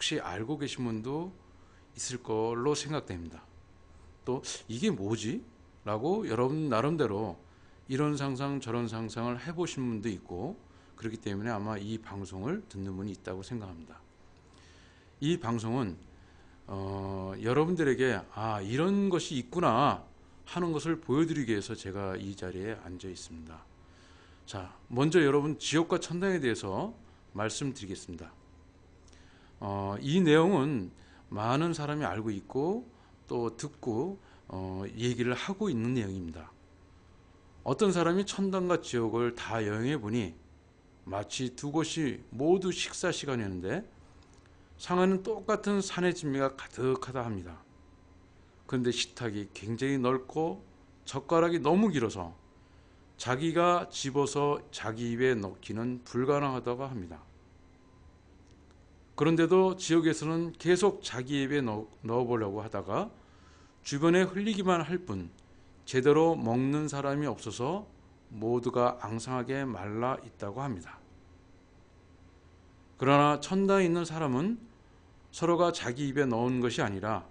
혹시 알고 계신 분도 있을 걸로 생각됩니다. 또 이게 뭐지? 라고 여러분 나름대로 이런 상상 저런 상상을 해보신 분도 있고, 그렇기 때문에 아마 이 방송을 듣는 분이 있다고 생각합니다. 이 방송은 여러분들에게 이런 것이 있구나 하는 것을 보여드리기 위해서 제가 이 자리에 앉아 있습니다. 자, 먼저 여러분 지옥과 천당에 대해서 말씀드리겠습니다. 이 내용은 많은 사람이 알고 있고 또 듣고 얘기를 하고 있는 내용입니다. 어떤 사람이 천당과 지옥을 다 여행해 보니 마치 두 곳이 모두 식사 시간이었는데 상하는 똑같은 산의 진미가 가득하다 합니다. 그런데 식탁이 굉장히 넓고 젓가락이 너무 길어서 자기가 집어서 자기 입에 넣기는 불가능하다고 합니다. 그런데도 지옥에서는 계속 자기 입에 넣어보려고 하다가 주변에 흘리기만 할 뿐 제대로 먹는 사람이 없어서 모두가 앙상하게 말라 있다고 합니다. 그러나 천당에 있는 사람은 서로가 자기 입에 넣은 것이 아니라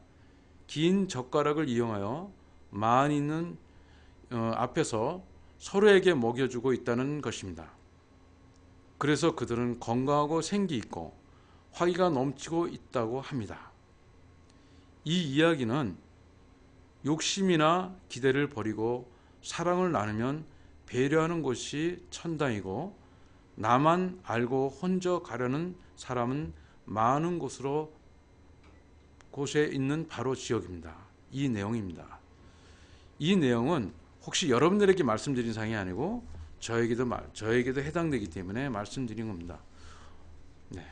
긴 젓가락을 이용하여 많이 있는 앞에서 서로에게 먹여주고 있다는 것입니다. 그래서 그들은 건강하고 생기 있고 화기가 넘치고 있다고 합니다. 이 이야기는 욕심이나 기대를 버리고 사랑을 나누면 배려하는 곳이 천당이고, 나만 알고 혼자 가려는 사람은 많은 곳에 있는 바로 지옥입니다. 이 내용입니다. 이 내용은 혹시 여러분들에게 말씀드린 사항이 아니고 저에게도 해당되기 때문에 말씀드린 겁니다. 네,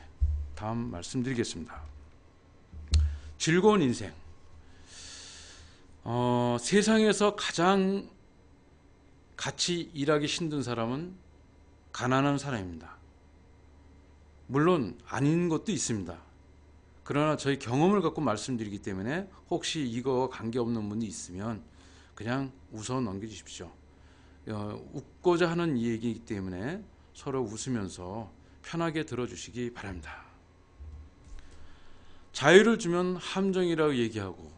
다음 말씀드리겠습니다. 즐거운 인생. 세상에서 가장 같이 일하기 힘든 사람은 가난한 사람입니다. 물론 아닌 것도 있습니다. 그러나 저희 경험을 갖고 말씀드리기 때문에 혹시 이거 관계없는 분이 있으면 그냥 웃어 넘겨주십시오. 웃고자 하는 얘기이기 때문에 서로 웃으면서 편하게 들어주시기 바랍니다. 자유를 주면 함정이라고 얘기하고,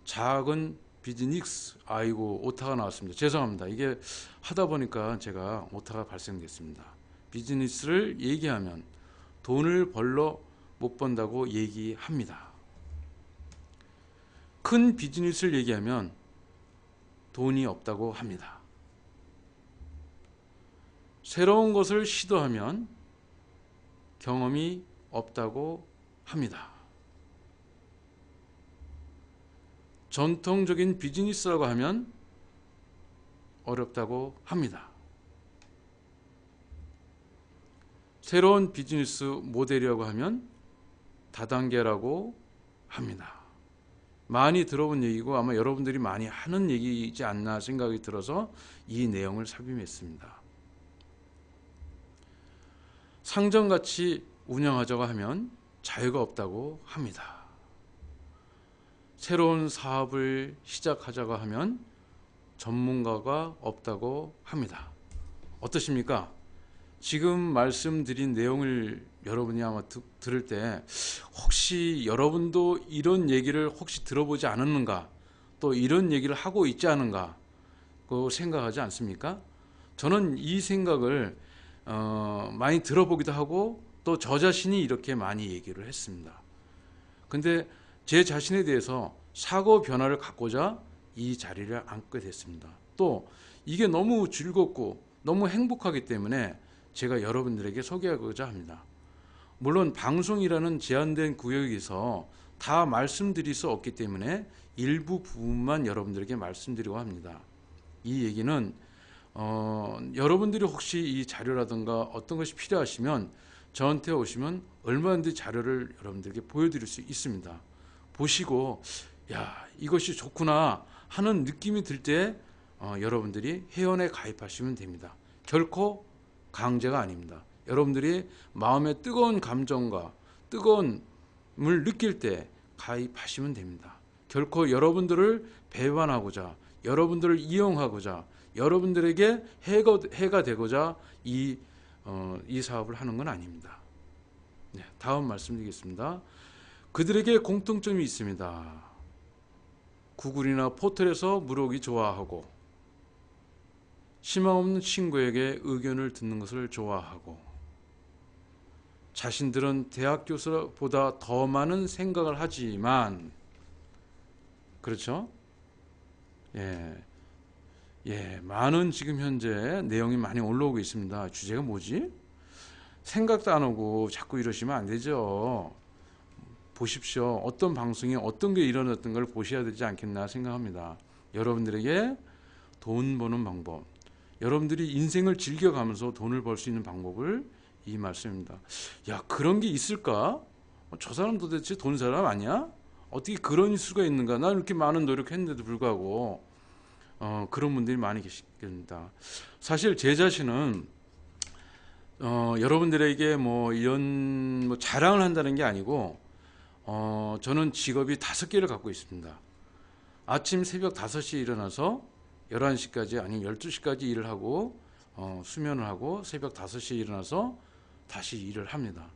작은 비즈니스, 아이고 오타가 나왔습니다. 죄송합니다. 이게 하다 보니까 제가 오타가 발생됐습니다. 비즈니스를 얘기하면 돈을 벌러 못 번다고 얘기합니다. 큰 비즈니스를 얘기하면 돈이 없다고 합니다. 새로운 것을 시도하면 경험이 없다고 합니다. 전통적인 비즈니스라고 하면 어렵다고 합니다. 새로운 비즈니스 모델이라고 하면 다단계라고 합니다. 많이 들어본 얘기고 아마 여러분들이 많이 하는 얘기이지 않나 생각이 들어서 이 내용을 삽입했습니다. 상점같이 운영하자고 하면 자유가 없다고 합니다. 새로운 사업을 시작하자고 하면 전문가가 없다고 합니다. 어떠십니까? 지금 말씀드린 내용을 여러분이 아마 들을 때 혹시 여러분도 이런 얘기를 혹시 들어보지 않았는가, 또 이런 얘기를 하고 있지 않은가 생각하지 않습니까? 저는 이 생각을 많이 들어보기도 하고 또 저 자신이 이렇게 많이 얘기를 했습니다. 근데 제 자신에 대해서 사고 변화를 갖고자 이 자리를 앉게 됐습니다. 또 이게 너무 즐겁고 너무 행복하기 때문에 제가 여러분들에게 소개하고자 합니다. 물론 방송이라는 제한된 구역에서 다 말씀드릴 수 없기 때문에 일부 부분만 여러분들에게 말씀드리고 합니다. 이 얘기는 여러분들이 혹시 이 자료라든가 어떤 것이 필요하시면 저한테 오시면 얼마든지 자료를 여러분들에게 보여드릴 수 있습니다. 보시고 이것이 좋구나 하는 느낌이 들 때 여러분들이 회원에 가입하시면 됩니다. 결코 강제가 아닙니다. 여러분들이 마음에 뜨거운 감정과 뜨거움을 느낄 때 가입하시면 됩니다. 결코 여러분들을 배반하고자, 여러분들을 이용하고자, 여러분들에게 해가 되고자 이 사업을 하는 건 아닙니다. 네, 다음 말씀드리겠습니다. 그들에게 공통점이 있습니다. 구글이나 포털에서 물어보기 좋아하고, 희망 없는 친구에게 의견을 듣는 것을 좋아하고, 자신들은 대학 교수보다 더 많은 생각을 하지만, 그렇죠? 많은 지금 현재 내용이 많이 올라오고 있습니다. 주제가 뭐지? 생각도 안 하고 자꾸 이러시면 안 되죠. 보십시오. 어떤 방송에 어떤 게 일어났던 걸 보셔야 되지 않겠나 생각합니다. 여러분들에게 돈 버는 방법, 여러분들이 인생을 즐겨가면서 돈을 벌 수 있는 방법을 이 말씀입니다. 야, 그런 게 있을까? 저 사람 도대체 돈 사람 아니야? 어떻게 그런 수가 있는가? 나 이렇게 많은 노력했는데도 불구하고 그런 분들이 많이 계십니다. 사실 제 자신은 여러분들에게 이런 자랑을 한다는 게 아니고 저는 직업이 5개를 갖고 있습니다. 아침 새벽 5시에 일어나서 11시까지 아니면 12시까지 일을 하고 수면을 하고 새벽 5시에 일어나서 다시 일을 합니다.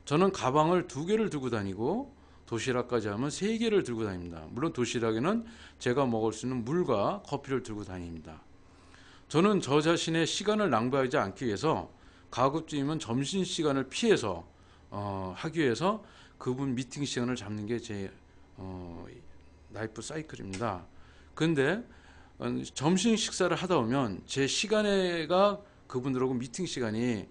저는 가방을 2개를 들고 다니고 도시락까지 하면 3개를 들고 다닙니다. 물론 도시락에는 제가 먹을 수 있는 물과 커피를 들고 다닙니다. 저는 저 자신의 시간을 낭비하지 않기 위해서 가급적이면 점심시간을 피해서 하기 위해서 그분 미팅 시간을 잡는 게 제 라이프 사이클입니다. 그런데 점심 식사를 하다 보면 제 시간에가 그분들하고 미팅 시간이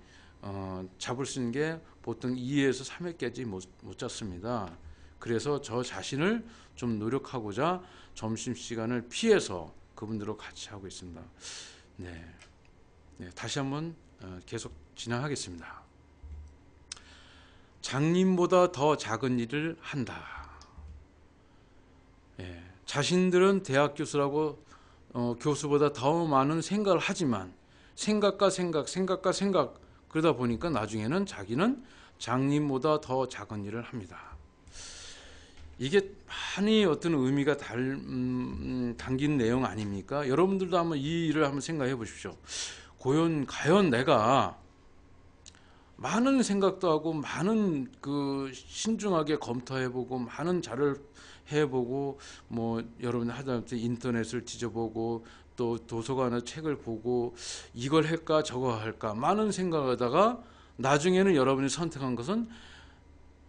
잡을 수 있는 게 보통 2회에서 3회까지 못 잡습니다. 그래서 저 자신을 좀 노력하고자 점심시간을 피해서 그분들하고 같이 하고 있습니다. 네, 다시 한번 계속 진행하겠습니다. 장님보다 더 작은 일을 한다. 자신들은 대학 교수라고 교수보다 더 많은 생각을 하지만 생각과 생각 그러다 보니까 나중에는 자기는 장님보다 더 작은 일을 합니다. 이게 많이 어떤 의미가 담긴 내용 아닙니까? 여러분들도 한번 이 일을 한번 생각해 보십시오. 과연 내가 많은 생각도 하고 많은 신중하게 검토해보고 많은 자료를 해보고 여러분 하다못해 인터넷을 뒤져보고 또 도서관의 책을 보고 이걸 할까 저거 할까 많은 생각하다가 나중에는 여러분이 선택한 것은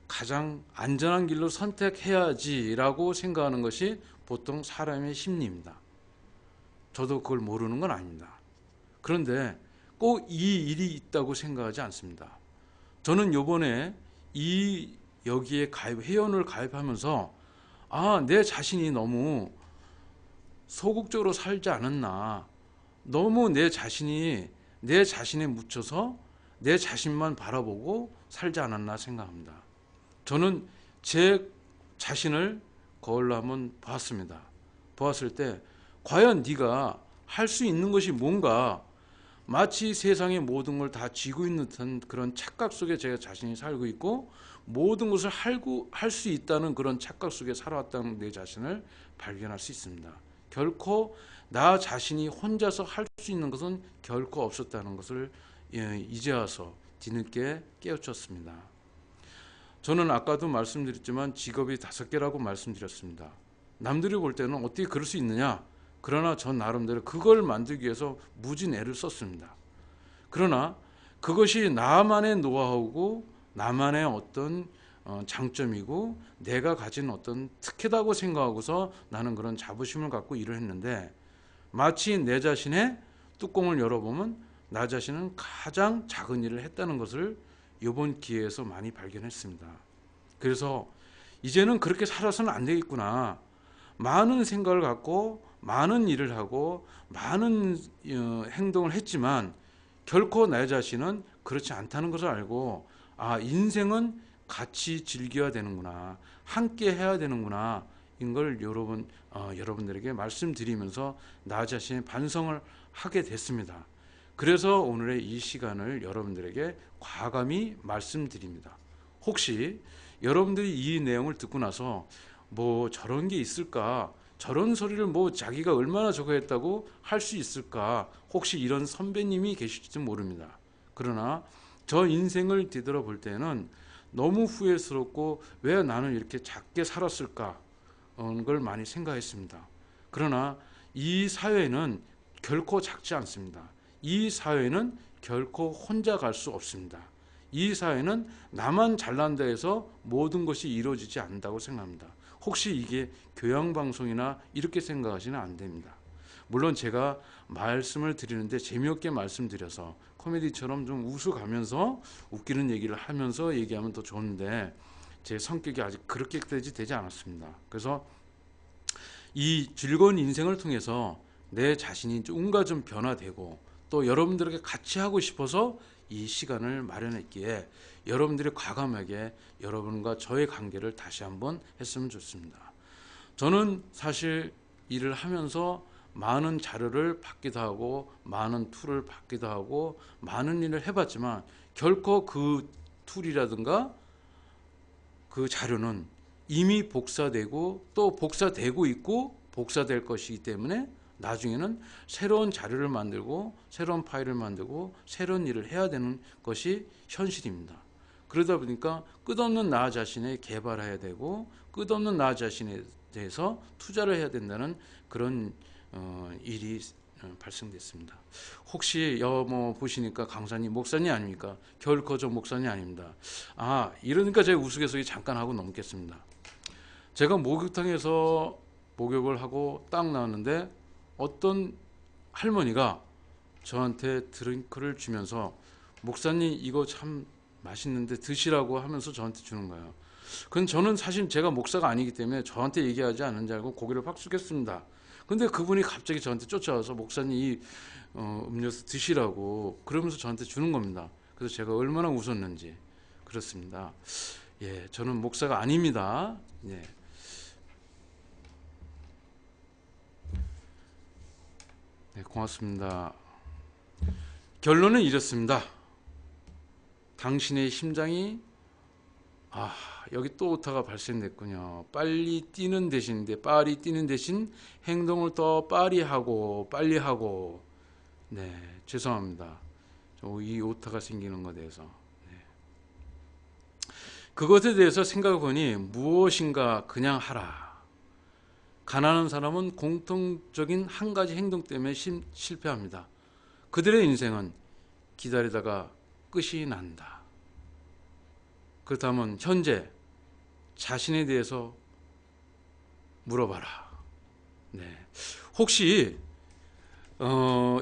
가장 안전한 길로 선택해야지라고 생각하는 것이 보통 사람의 심리입니다. 저도 그걸 모르는 건 아닙니다. 그런데 꼭 이 일이 있다고 생각하지 않습니다. 저는 요번에 여기에 회원을 가입하면서 내 자신이 너무 소극적으로 살지 않았나, 너무 내 자신에 묻혀서 내 자신만 바라보고 살지 않았나 생각합니다. 저는 제 자신을 거울로 한번 보았습니다. 보았을 때 과연 네가 할 수 있는 것이 뭔가, 마치 세상의 모든 걸 다 쥐고 있는 듯한 그런 착각 속에 제 자신이 살고 있고 모든 것을 할 수 있다는 그런 착각 속에 살아왔다는 내 자신을 발견할 수 있습니다. 결코 나 자신이 혼자서 할 수 있는 것은 결코 없었다는 것을 이제 와서 뒤늦게 깨우쳤습니다. 저는 아까도 말씀드렸지만 직업이 5개라고 말씀드렸습니다. 남들이 볼 때는 어떻게 그럴 수 있느냐? 그러나 전 나름대로 그걸 만들기 위해서 무진 애를 썼습니다. 그러나 그것이 나만의 노하우고 나만의 어떤 장점이고 내가 가진 어떤 특혜다고 생각하고서 나는 그런 자부심을 갖고 일을 했는데, 마치 내 자신의 뚜껑을 열어보면 나 자신은 가장 작은 일을 했다는 것을 이번 기회에서 많이 발견했습니다. 그래서 이제는 그렇게 살아서는 안 되겠구나. 많은 생각을 갖고 많은 일을 하고 많은 행동을 했지만 결코 내 자신은 그렇지 않다는 것을 알고, 인생은 같이 즐겨야 되는구나, 함께 해야 되는구나, 이걸 여러분들에게 말씀드리면서 나 자신의 반성을 하게 됐습니다. 그래서 오늘의 이 시간을 여러분들에게 과감히 말씀드립니다. 혹시 여러분들이 이 내용을 듣고 나서 저런 게 있을까, 저런 소리를 자기가 얼마나 저거 했다고 할 수 있을까, 혹시 이런 선배님이 계실지 모릅니다. 그러나 저 인생을 뒤돌아볼 때는 너무 후회스럽고 왜 나는 이렇게 작게 살았을까 하는 걸 많이 생각했습니다. 그러나 이 사회는 결코 작지 않습니다. 이 사회는 결코 혼자 갈 수 없습니다. 이 사회는 나만 잘난다 해서 모든 것이 이루어지지 않는다고 생각합니다. 혹시 이게 교양방송이나 이렇게 생각하시면 안 됩니다. 물론 제가 말씀을 드리는데 재미없게 말씀드려서 코미디처럼 좀 웃어가면서 웃기는 얘기를 하면서 얘기하면 더 좋은데 제 성격이 아직 그렇게까지 되지 않았습니다. 그래서 이 즐거운 인생을 통해서 내 자신이 뭔가 좀 변화되고 또 여러분들에게 같이 하고 싶어서 이 시간을 마련했기에 여러분들이 과감하게 여러분과 저의 관계를 다시 한번 했으면 좋습니다. 저는 사실 일을 하면서 많은 자료를 받기도 하고 많은 툴을 받기도 하고 많은 일을 해봤지만 결코 그 툴이라든가 그 자료는 이미 복사되고 또 복사되고 있고 복사될 것이기 때문에 나중에는 새로운 자료를 만들고 새로운 파일을 만들고 새로운 일을 해야 되는 것이 현실입니다. 그러다 보니까 끝없는 나 자신을 개발해야 되고 끝없는 나 자신에 대해서 투자를 해야 된다는 그런 일이 발생됐습니다. 혹시 보시니까 강사님 목사님 아닙니까? 결코 저 목사님 아닙니다. 이러니까 제가 우스갯소리 잠깐 하고 넘겠습니다. 제가 목욕탕에서 목욕을 하고 딱 나왔는데 어떤 할머니가 저한테 드링크를 주면서 목사님 이거 참 맛있는데 드시라고 하면서 저한테 주는 거예요. 그건 저는 사실 제가 목사가 아니기 때문에 저한테 얘기하지 않은 줄 알고 고개를 확 숙였습니다. 근데 그분이 갑자기 저한테 쫓아와서 목사님 이 음료수 드시라고 그러면서 저한테 주는 겁니다. 그래서 제가 얼마나 웃었는지. 그렇습니다. 예, 저는 목사가 아닙니다. 예. 네, 고맙습니다. 결론은 이렇습니다. 당신의 심장이 여기 또 오타가 발생됐군요. 빨리 뛰는 대신 행동을 더 빨리 하고 네, 죄송합니다. 이 오타가 생기는 것에 대해서 그것에 대해서 생각해보니 무엇인가 그냥 하라. 가난한 사람은 공통적인 한 가지 행동 때문에 실패합니다. 그들의 인생은 기다리다가 끝이 난다. 그렇다면 현재 자신에 대해서 물어봐라. 네. 혹시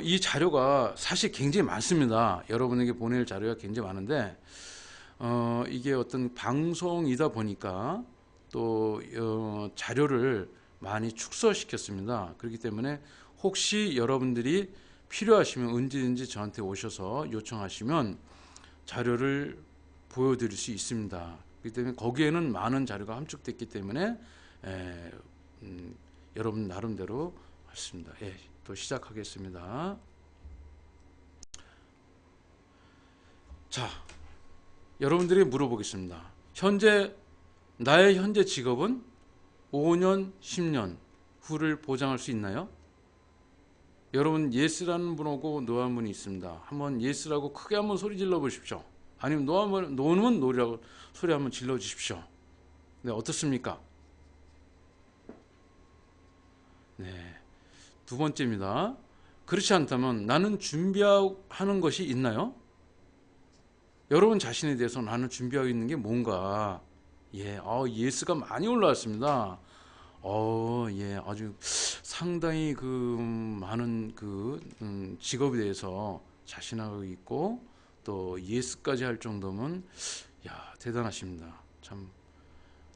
이 자료가 사실 굉장히 많습니다. 여러분에게 보낼 자료가 굉장히 많은데 이게 어떤 방송이다 보니까 또 자료를 많이 축소시켰습니다. 그렇기 때문에 혹시 여러분들이 필요하시면 언제든지 저한테 오셔서 요청하시면 자료를 보여드릴 수 있습니다. 그렇기 때문에 거기에는 많은 자료가 함축됐기 때문에 여러분 나름대로 했습니다. 예, 또 시작하겠습니다. 자, 여러분들이 물어보겠습니다. 나의 현재 직업은 5년, 10년 후를 보장할 수 있나요? 여러분 예스라는 분하고 노한 분이 있습니다. 한번 예스라고 크게 한번 소리 질러 보십시오. 아니면 노는 노라고 소리 한번 질러 주십시오. 네, 어떻습니까? 네, 두 번째입니다. 그렇지 않다면 나는 준비하는 것이 있나요? 여러분 자신에 대해서 나는 준비하고 있는 게 뭔가? 예, 예스가 많이 올라왔습니다. 예, 아주 상당히 그 많은 그 직업에 대해서 자신하고 있고 또 예스까지 할 정도면 대단하십니다. 참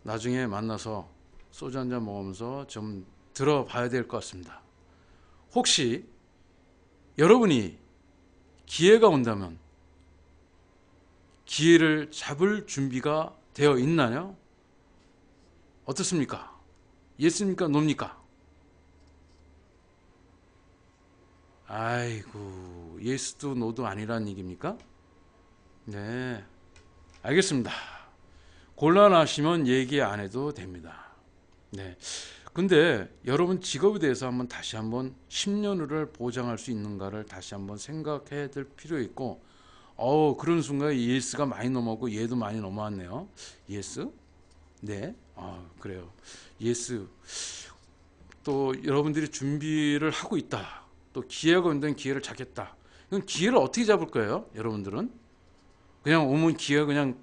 나중에 만나서 소주 한잔 먹으면서 좀 들어봐야 될 것 같습니다. 혹시 여러분이 기회가 온다면 기회를 잡을 준비가 되어 있나요? 어떻습니까? 예스입니까? 노입니까? 아이고, 예스도 노도 아니란 얘기입니까? 네, 알겠습니다. 곤란하시면 얘기 안 해도 됩니다. 네, 근데 여러분 직업에 대해서 다시 한번 10년 후를 보장할 수 있는가를 다시 한번 생각해 들 필요 있고 그런 순간에 예스가 많이 넘어가고 얘도 많이 넘어왔네요. 예스? 네. 그래요. 예스. 또 여러분들이 준비를 하고 있다. 또 기회가 온다면 기회를 잡겠다. 그럼 기회를 어떻게 잡을 거예요? 여러분들은 그냥 오면 기회 그냥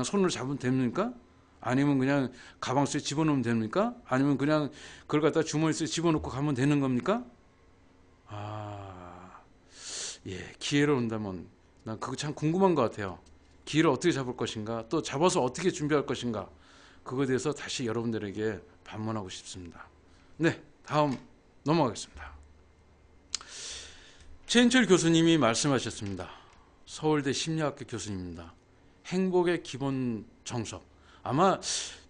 손으로 잡으면 됩니까? 아니면 그냥 가방 속에 집어넣으면 됩니까? 아니면 그냥 그걸 갖다 주머니 속에 집어넣고 가면 되는 겁니까? 예, 기회를 온다면 난 그거 참 궁금한 것 같아요. 기회를 어떻게 잡을 것인가, 또 잡아서 어떻게 준비할 것인가, 그거에 대해서 다시 여러분들에게 반문하고 싶습니다. 네, 다음 넘어가겠습니다. 최인철 교수님이 말씀하셨습니다. 서울대 심리학교 교수님입니다. 행복의 기본 정석. 아마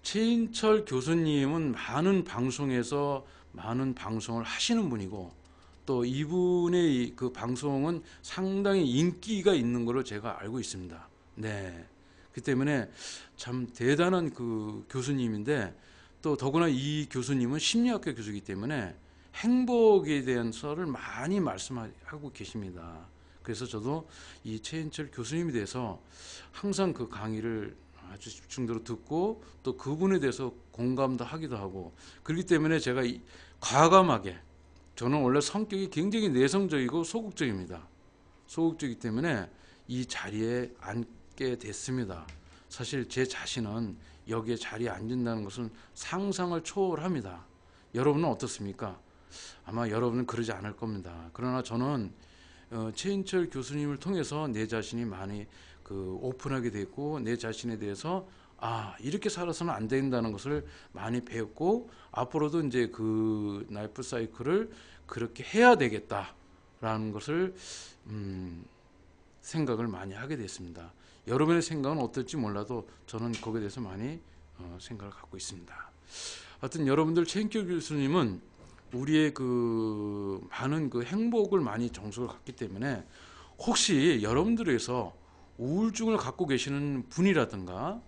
최인철 교수님은 많은 방송에서 많은 방송을 하시는 분이고, 또 이분의 그 방송은 상당히 인기가 있는 걸로 제가 알고 있습니다. 네. 그 때문에 참 대단한 그 교수님인데, 또 더구나 이 교수님은 심리학교 교수이기 때문에 행복에 대한 서를 많이 말씀하고 계십니다. 그래서 저도 이 최인철 교수님에 대해서 항상 그 강의를 아주 집중적으로 듣고, 또 그분에 대해서 공감도 하기도 하고, 그렇기 때문에 제가 과감하게, 저는 원래 성격이 굉장히 내성적이고 소극적입니다. 소극적이기 때문에 이 자리에 앉게 됐습니다. 사실 제 자신은 여기에 자리에 앉는다는 것은 상상을 초월합니다. 여러분은 어떻습니까? 아마 여러분은 그러지 않을 겁니다. 그러나 저는 최인철 교수님을 통해서 내 자신이 많이 오픈하게 됐고, 내 자신에 대해서 이렇게 살아서는 안 된다는 것을 많이 배웠고, 앞으로도 이제 그 라이프 사이클을 그렇게 해야 되겠다라는 것을 생각을 많이 하게 됐습니다. 여러분의 생각은 어떨지 몰라도 저는 거기에 대해서 많이 생각을 갖고 있습니다. 하여튼 여러분들, 최인철 교수님은 우리의 그 많은 그 행복을 많이 정석을 갖기 때문에, 혹시 여러분들에서 우울증을 갖고 계시는 분이라든가,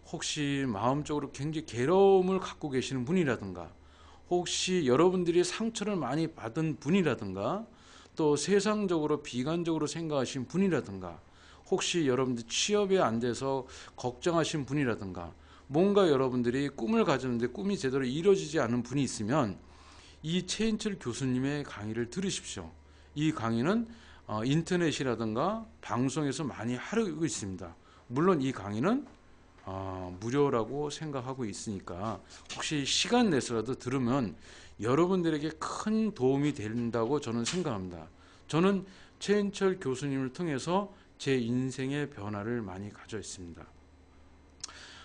혹시 마음적으로 굉장히 괴로움을 갖고 계시는 분이라든가, 혹시 여러분들이 상처를 많이 받은 분이라든가, 또 세상적으로 비관적으로 생각하신 분이라든가, 혹시 여러분들 취업이 안 돼서 걱정하신 분이라든가, 뭔가 여러분들이 꿈을 가졌는데 꿈이 제대로 이루어지지 않은 분이 있으면 이 최인철 교수님의 강의를 들으십시오. 이 강의는 인터넷이라든가 방송에서 많이 하고 있습니다. 물론 이 강의는 무료라고 생각하고 있으니까 혹시 시간 내서라도 들으면 여러분들에게 큰 도움이 된다고 저는 생각합니다. 저는 최인철 교수님을 통해서 제 인생의 변화를 많이 가져 있습니다.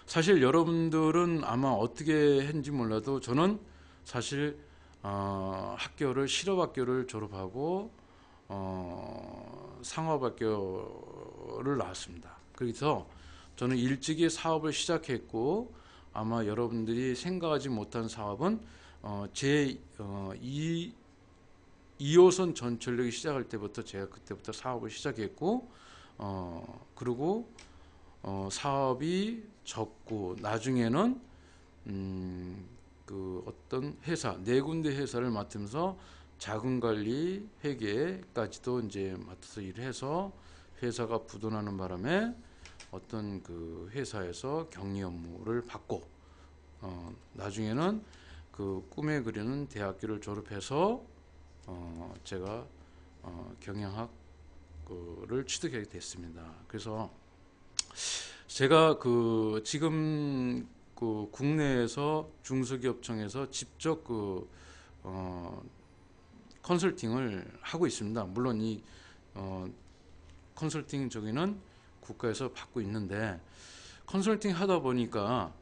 사실 여러분들은 아마 어떻게 했는지 몰라도 저는 사실 실업학교를 졸업하고 상업학교를 나왔습니다. 그래서 저는 일찍이 사업을 시작했고, 아마 여러분들이 생각하지 못한 사업은 제 2호선 전철역이 시작할 때부터 제가 그때부터 사업을 시작했고, 그리고 사업이 적고, 나중에는 그 어떤 회사, 4군데 회사를 맡으면서 자금관리, 회계까지도 이제 맡아서 일해서 회사가 부도나는 바람에 어떤 그 회사에서 격리 업무를 받고, 나중에는 그 꿈에 그리는 대학교를 졸업해서 제가 경영학을 취득하게 됐습니다. 그래서 제가 그 지금 그 국내에서 중소기업청에서 직접 그 컨설팅을 하고 있습니다. 물론 이 컨설팅 저기는 국가에서 받고 있는데, 컨설팅 하다 보니까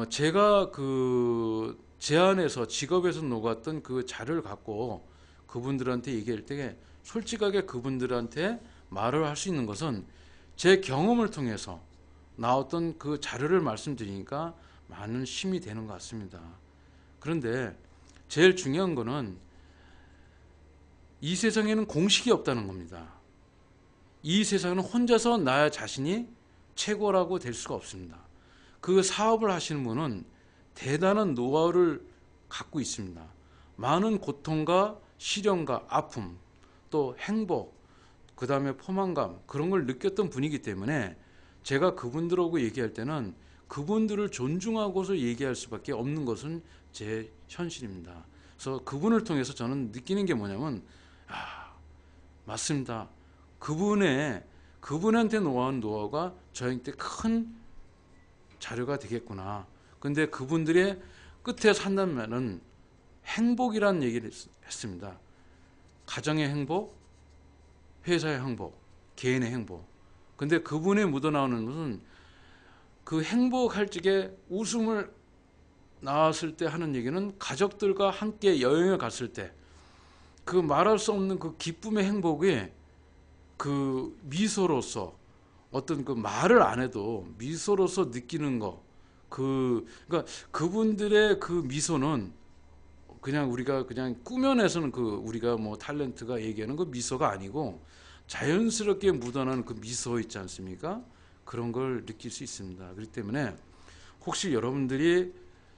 제가 그 제안에서 직업에서 녹았던 그 자료를 갖고 그분들한테 얘기할 때 솔직하게 그분들한테 말을 할 수 있는 것은 제 경험을 통해서 나왔던 그 자료를 말씀드리니까 많은 힘이 되는 것 같습니다. 그런데 제일 중요한 거는 이 세상에는 공식이 없다는 겁니다. 이 세상에는 혼자서 나 자신이 최고라고 될 수가 없습니다. 그 사업을 하시는 분은 대단한 노하우를 갖고 있습니다. 많은 고통과 시련과 아픔, 또 행복, 그 다음에 포만감 그런 걸 느꼈던 분이기 때문에 제가 그분들하고 얘기할 때는 그분들을 존중하고서 얘기할 수밖에 없는 것은 제 현실입니다. 그래서 그분을 통해서 저는 느끼는 게 뭐냐면 맞습니다. 그분한테 놓아온 노하우가 저한테 큰 자료가 되겠구나. 근데 그분들의 끝에 산다면은 행복이라는 얘기를 했습니다. 가정의 행복, 회사의 행복, 개인의 행복. 근데 그분에 묻어나오는 것은 그 행복할 적에 웃음을 나왔을 때 하는 얘기는 가족들과 함께 여행을 갔을 때 그 말할 수 없는 그 기쁨의 행복이 그 미소로서 어떤 그 말을 안 해도 미소로서 느끼는 거 그러니까 그분들의 그 미소는 그냥 우리가 그냥 꾸며내서는 그 우리가 뭐 탤런트가 얘기하는 그 미소가 아니고 자연스럽게 묻어나는 그 미소 있지 않습니까? 그런 걸 느낄 수 있습니다. 그렇기 때문에 혹시 여러분들이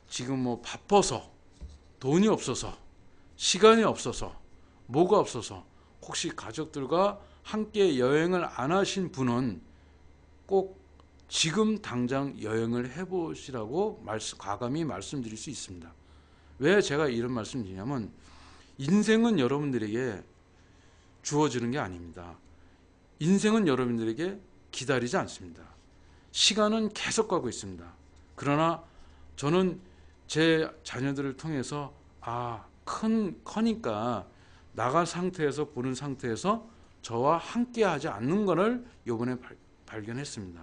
지금 뭐 바빠서 돈이 없어서 시간이 없어서 뭐가 없어서 혹시 가족들과 함께 여행을 안 하신 분은 꼭 지금 당장 여행을 해보시라고 과감히 말씀드릴 수 있습니다. 왜 제가 이런 말씀 드리냐면 인생은 여러분들에게 주어지는 게 아닙니다. 인생은 여러분들에게 기다리지 않습니다. 시간은 계속 가고 있습니다. 그러나 저는 제 자녀들을 통해서 커니까 나간 상태에서 보는 상태에서 저와 함께 하지 않는 것을 이번에 발견했습니다.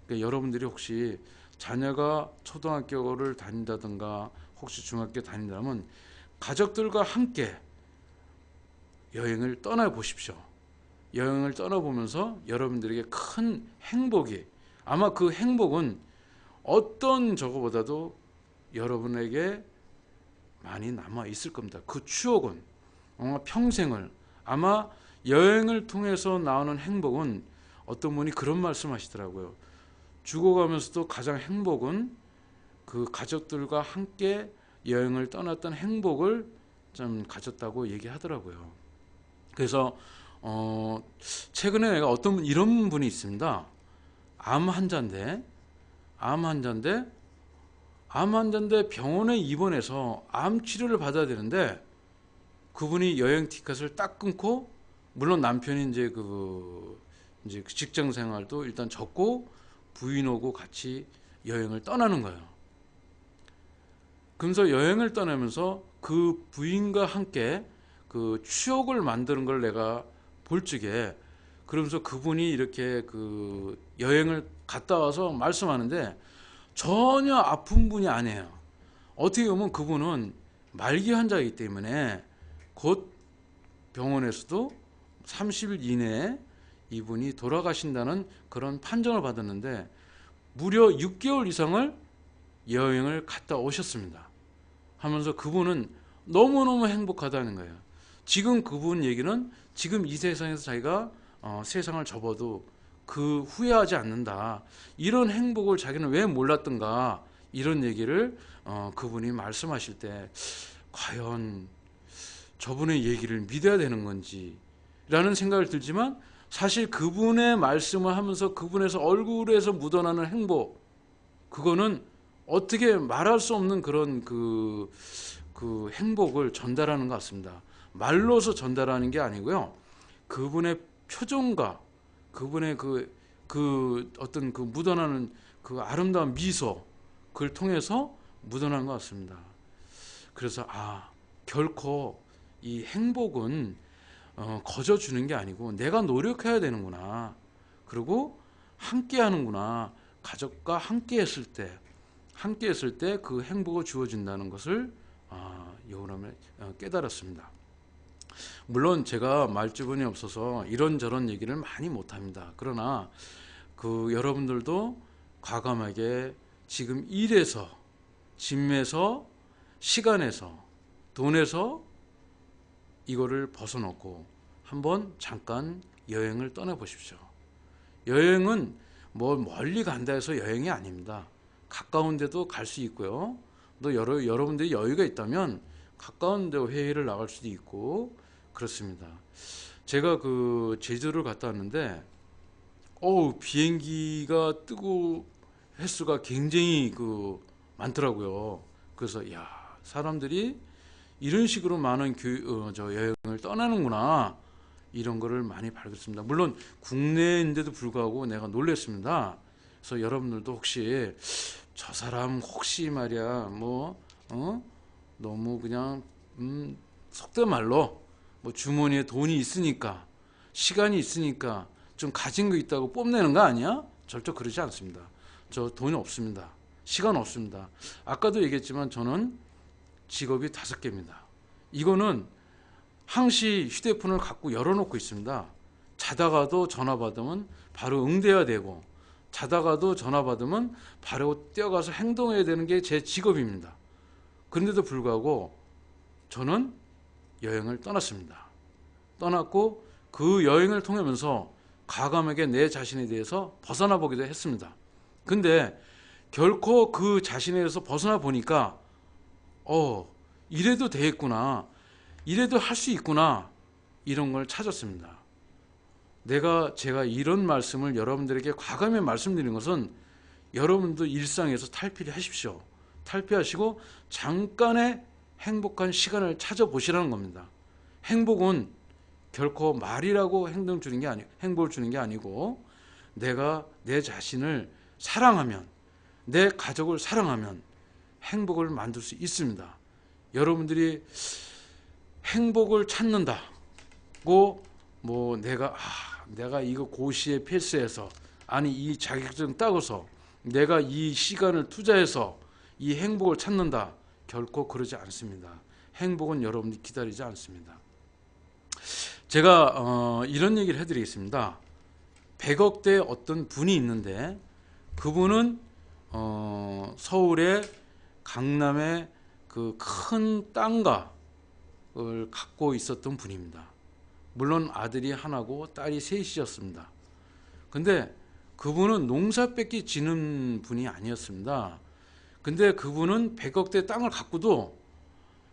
그러니까 여러분들이 혹시 자녀가 초등학교를 다닌다든가 혹시 중학교 다닌다면 가족들과 함께 여행을 떠나보십시오. 여행을 떠나보면서 여러분들에게 큰 행복이 아마 그 행복은 어떤 저거보다도 여러분에게 많이 남아 있을 겁니다. 그 추억은 아마 평생을 아마 여행을 통해서 나오는 행복은 어떤 분이 그런 말씀 하시더라고요. 죽어가면서도 가장 행복은 그 가족들과 함께 여행을 떠났던 행복을 좀 가졌다고 얘기하더라고요. 그래서 최근에 내가 이런 분이 있습니다. 암 환자인데 병원에 입원해서 암 치료를 받아야 되는데 그분이 여행 티켓을 딱 끊고 물론 남편이 이제 그 직장 생활도 일단 접고 부인하고 같이 여행을 떠나는 거예요. 그러면서 여행을 떠나면서 그 부인과 함께 그 추억을 만드는 걸 내가 볼 적에 그러면서 그분이 이렇게 그 여행을 갔다 와서 말씀하는데 전혀 아픈 분이 아니에요. 어떻게 보면 그분은 말기 환자이기 때문에 곧 병원에서도 30일 이내에 이분이 돌아가신다는 그런 판정을 받았는데 무려 6개월 이상을 여행을 갔다 오셨습니다. 하면서 그분은 너무너무 행복하다는 거예요. 지금 그분 얘기는 지금 이 세상에서 자기가 세상을 접어도 그 후회하지 않는다. 이런 행복을 자기는 왜 몰랐던가 이런 얘기를 그분이 말씀하실 때 과연 저분의 얘기를 믿어야 되는 건지 라는 생각을 들지만 사실 그분의 말씀을 하면서 그분에서 얼굴에서 묻어나는 행복 그거는 어떻게 말할 수 없는 그런 그 행복을 전달하는 것 같습니다. 말로서 전달하는 게 아니고요. 그분의 표정과 그분의 그 어떤 그 묻어나는 그 아름다운 미소 그걸 통해서 묻어나는 것 같습니다. 그래서 결코 이 행복은 거저 주는 게 아니고 내가 노력해야 되는구나. 그리고 함께 하는구나. 가족과 함께 했을 때 그 행복을 주어진다는 것을 여러분을 깨달았습니다. 물론 제가 말주변이 없어서 이런저런 얘기를 많이 못합니다. 그러나 그 여러분들도 과감하게 지금 일에서 짐에서 시간에서 돈에서 이거를 벗어놓고 한번 잠깐 여행을 떠나보십시오. 여행은 뭐 멀리 간다 해서 여행이 아닙니다. 가까운 데도 갈 수 있고요. 또 여러분들이 여유가 있다면 가까운 데 회의를 나갈 수도 있고 그렇습니다. 제가 그 제주를 갔다 왔는데 비행기가 뜨고 횟수가 굉장히 그 많더라고요. 그래서 야, 사람들이 이런 식으로 많은 여행을 떠나는구나, 이런 거를 많이 발견했습니다. 물론 국내인데도 불구하고 내가 놀랐습니다. 그래서 여러분들도 혹시 저 사람 혹시 말이야 너무 그냥 속된 말로 주머니에 돈이 있으니까, 시간이 있으니까 좀 가진 거 있다고 뽐내는 거 아니야? 절대 그러지 않습니다. 저 돈이 없습니다. 시간 없습니다. 아까도 얘기했지만 저는 직업이 5개입니다. 이거는 항시 휴대폰을 갖고 열어놓고 있습니다. 자다가도 전화 받으면 바로 응대해야 되고, 자다가도 전화 받으면 바로 뛰어가서 행동해야 되는 게 제 직업입니다. 그런데도 불구하고 저는 여행을 떠났습니다. 떠났고 그 여행을 통하면서 과감하게 내 자신에 대해서 벗어나 보기도 했습니다. 근데 결코 그 자신에 대해서 벗어나 보니까 이래도 되겠구나, 이래도 할 수 있구나, 이런 걸 찾았습니다. 제가 이런 말씀을 여러분들에게 과감히 말씀드린 것은 여러분도 일상에서 탈피를 하십시오. 탈피하시고 잠깐의 행복한 시간을 찾아보시라는 겁니다. 행복은 결코 말이라고 행복을 주는 게 아니고, 내가 내 자신을 사랑하면, 내 가족을 사랑하면 행복을 만들 수 있습니다. 여러분들이 행복을 찾는다고 내가 이거 고시에 패스해서, 아니 이 자격증 따고서 내가 이 시간을 투자해서 이 행복을 찾는다, 결코 그러지 않습니다. 행복은 여러분들이 기다리지 않습니다. 제가 이런 얘기를 해드리겠습니다. 100억대 어떤 분이 있는데, 그분은 서울의 강남에 그 큰 땅을 갖고 있었던 분입니다. 물론 아들이 하나고 딸이 셋이었습니다. 근데 그분은 농사밖에 지는 분이 아니었습니다. 근데 그분은 100억대 땅을 갖고도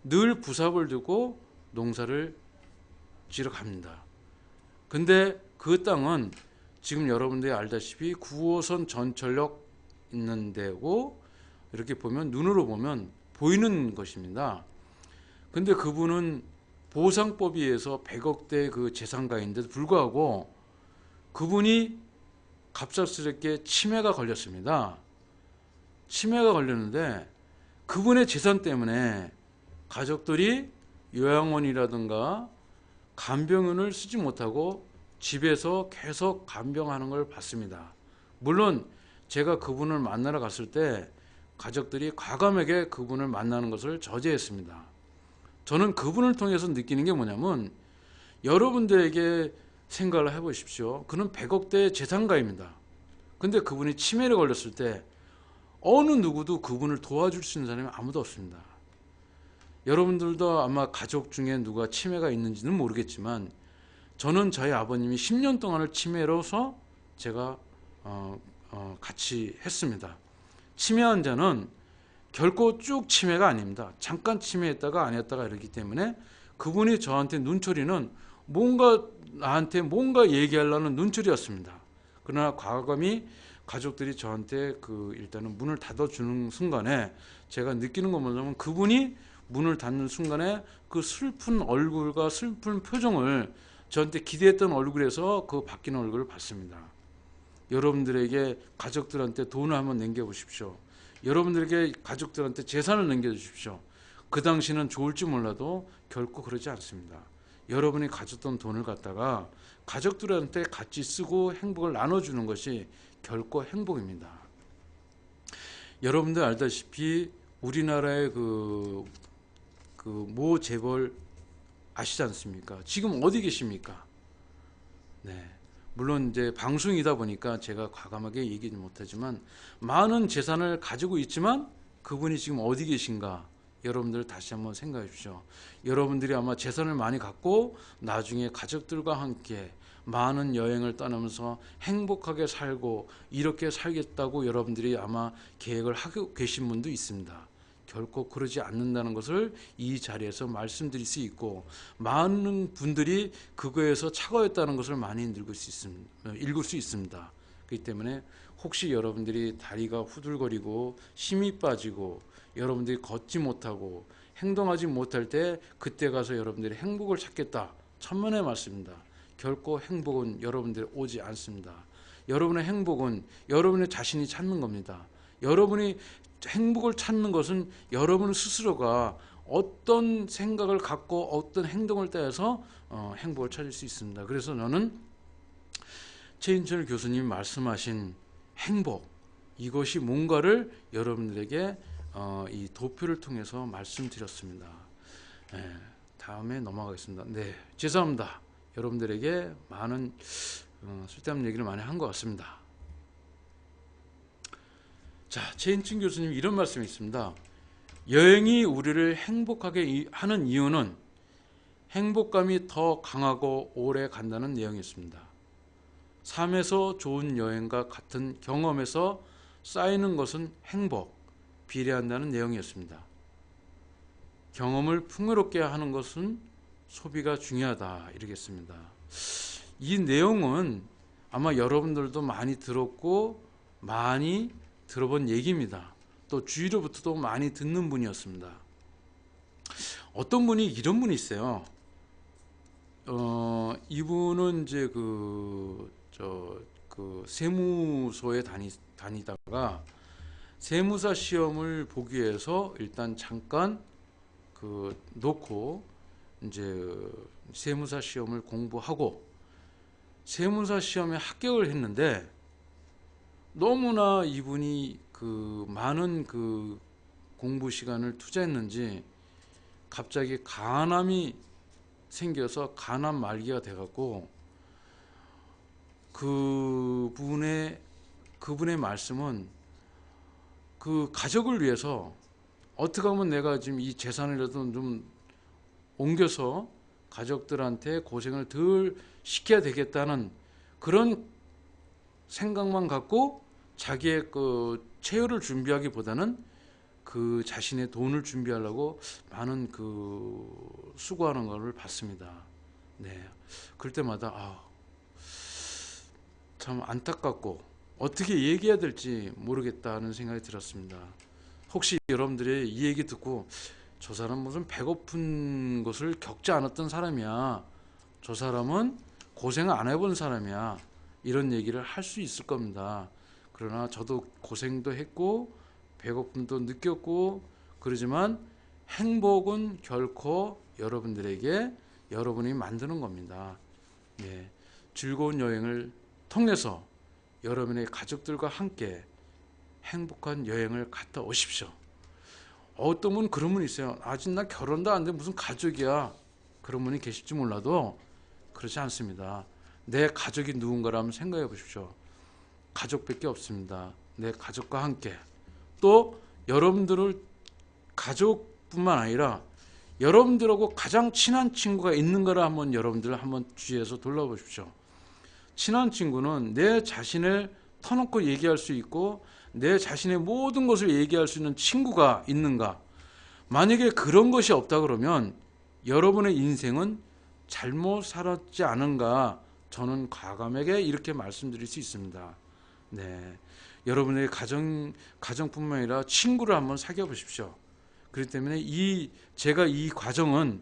늘 부삽을 두고 농사를 지러 갑니다. 근데 그 땅은 지금 여러분들이 알다시피 9호선 전철역 있는 데고, 이렇게 보면 눈으로 보면 보이는 것입니다. 근데 그분은 보상법에 의해서 100억대 그 재산가인데도 불구하고 그분이 갑작스럽게 치매가 걸렸습니다. 치매가 걸렸는데 그분의 재산 때문에 가족들이 요양원이라든가 간병인을 쓰지 못하고 집에서 계속 간병하는 걸 봤습니다. 물론 제가 그분을 만나러 갔을 때 가족들이 과감하게 그분을 만나는 것을 저지했습니다. 저는 그분을 통해서 느끼는 게 뭐냐면, 여러분들에게 생각을 해보십시오. 그는 100억대 재산가입니다. 근데 그분이 치매를 걸렸을 때 어느 누구도 그분을 도와줄 수 있는 사람이 아무도 없습니다. 여러분들도 아마 가족 중에 누가 치매가 있는지는 모르겠지만, 저는 저희 아버님이 10년 동안을 치매로서 제가 같이 했습니다. 치매 환자는 결코 쭉 치매가 아닙니다. 잠깐 치매했다가 아니었다가 이러기 때문에, 그분이 저한테 눈초리는 나한테 뭔가 얘기하려는 눈초리였습니다. 그러나 과감히 가족들이 저한테 일단은 문을 닫아주는 순간에 제가 느끼는 건 뭐냐면, 그분이 문을 닫는 순간에 그 슬픈 얼굴과 슬픈 표정을, 저한테 기대했던 얼굴에서 그 바뀌는 얼굴을 봤습니다. 여러분들에게 가족들한테 돈을 한번 남겨보십시오. 여러분들에게 가족들한테 재산을 남겨주십시오. 그 당시는 좋을지 몰라도 결코 그러지 않습니다. 여러분이 가졌던 돈을 갖다가 가족들한테 같이 쓰고 행복을 나눠주는 것이 결코 행복입니다. 여러분들 알다시피 우리나라의 모 재벌 아시지 않습니까? 지금 어디 계십니까? 네. 물론 이제 방송이다 보니까 제가 과감하게 얘기는 못하지만, 많은 재산을 가지고 있지만 그분이 지금 어디 계신가, 여러분들 다시 한번 생각해 주십시오. 여러분들이 아마 재산을 많이 갖고 나중에 가족들과 함께 많은 여행을 떠나면서 행복하게 살고 이렇게 살겠다고 여러분들이 아마 계획을 하고 계신 분도 있습니다. 결코 그러지 않는다는 것을 이 자리에서 말씀드릴 수 있고, 많은 분들이 그거에서 착오했다는 것을 많이 읽을 수 있습니다. 그렇기 때문에 혹시 여러분들이 다리가 후들거리고 힘이 빠지고 여러분들이 걷지 못하고 행동하지 못할 때 그때 가서 여러분들이 행복을 찾겠다, 천만의 말씀입니다. 결코 행복은 여러분들이 오지 않습니다. 여러분의 행복은 여러분의 자신이 찾는 겁니다. 여러분이 행복을 찾는 것은 여러분 스스로가 어떤 생각을 갖고 어떤 행동을 따라서 행복을 찾을 수 있습니다. 그래서 저는 최인철 교수님 말씀하신 행복, 이것이 뭔가를 여러분들에게 이 도표를 통해서 말씀드렸습니다. 다음에 넘어가겠습니다. 네, 죄송합니다. 여러분들에게 많은 쓸데없는 얘기를 많이 한 것 같습니다. 자, 최인춘 교수님 이런 말씀이 있습니다. 여행이 우리를 행복하게 하는 이유는 행복감이 더 강하고 오래 간다는 내용이었습니다. 삶에서 좋은 여행과 같은 경험에서 쌓이는 것은 행복, 비례한다는 내용이었습니다. 경험을 풍요롭게 하는 것은 소비가 중요하다, 이러겠습니다. 이 내용은 아마 여러분들도 많이 들었고 많이 들어본 얘기입니다. 또 주위로부터도 많이 듣는 분이었습니다. 어떤 분이 이런 분이 있어요. 이분은 이제 그 세무소에 다니다가 세무사 시험을 보기 위해서 일단 잠깐 놓고 이제 세무사 시험을 공부하고 세무사 시험에 합격을 했는데, 너무나 이분이 많은 공부 시간을 투자했는지 갑자기 간암이 생겨서 간암 말기가 돼갖고 그분의 말씀은 그 가족을 위해서 어떻게 하면 내가 지금 이 재산이라도 좀 옮겨서 가족들한테 고생을 덜 시켜야 되겠다는 그런 생각만 갖고 자기의 체혈을 준비하기보다는 그 자신의 돈을 준비하려고 많은 수고하는 것을 봤습니다. 네, 그럴 때마다 참 안타깝고 어떻게 얘기해야 될지 모르겠다는 생각이 들었습니다. 혹시 여러분들이 이 얘기 듣고 저 사람 무슨 배고픈 것을 겪지 않았던 사람이야, 저 사람은 고생 안 해본 사람이야, 이런 얘기를 할 수 있을 겁니다. 그러나 저도 고생도 했고 배고픔도 느꼈고 그러지만 행복은 결코 여러분들에게 여러분이 만드는 겁니다. 네, 즐거운 여행을 통해서 여러분의 가족들과 함께 행복한 여행을 갔다 오십시오. 어떤 분 그런 분이 있어요. 아직 나 결혼도 안 돼 무슨 가족이야, 그런 분이 계실지 몰라도 그렇지 않습니다. 내 가족이 누군가라면 생각해 보십시오. 가족밖에 없습니다. 내 가족과 함께, 또 여러분들을 가족뿐만 아니라 여러분들하고 가장 친한 친구가 있는 거라 한번 여러분들 한번 주위에서 돌아보십시오. 친한 친구는 내 자신을 터놓고 얘기할 수 있고 내 자신의 모든 것을 얘기할 수 있는 친구가 있는가? 만약에 그런 것이 없다 그러면 여러분의 인생은 잘못 살았지 않은가? 저는 과감하게 이렇게 말씀드릴 수 있습니다. 네, 여러분의 가정뿐만 아니라 친구를 한번 사귀어 보십시오. 그렇기 때문에 제가 이 과정은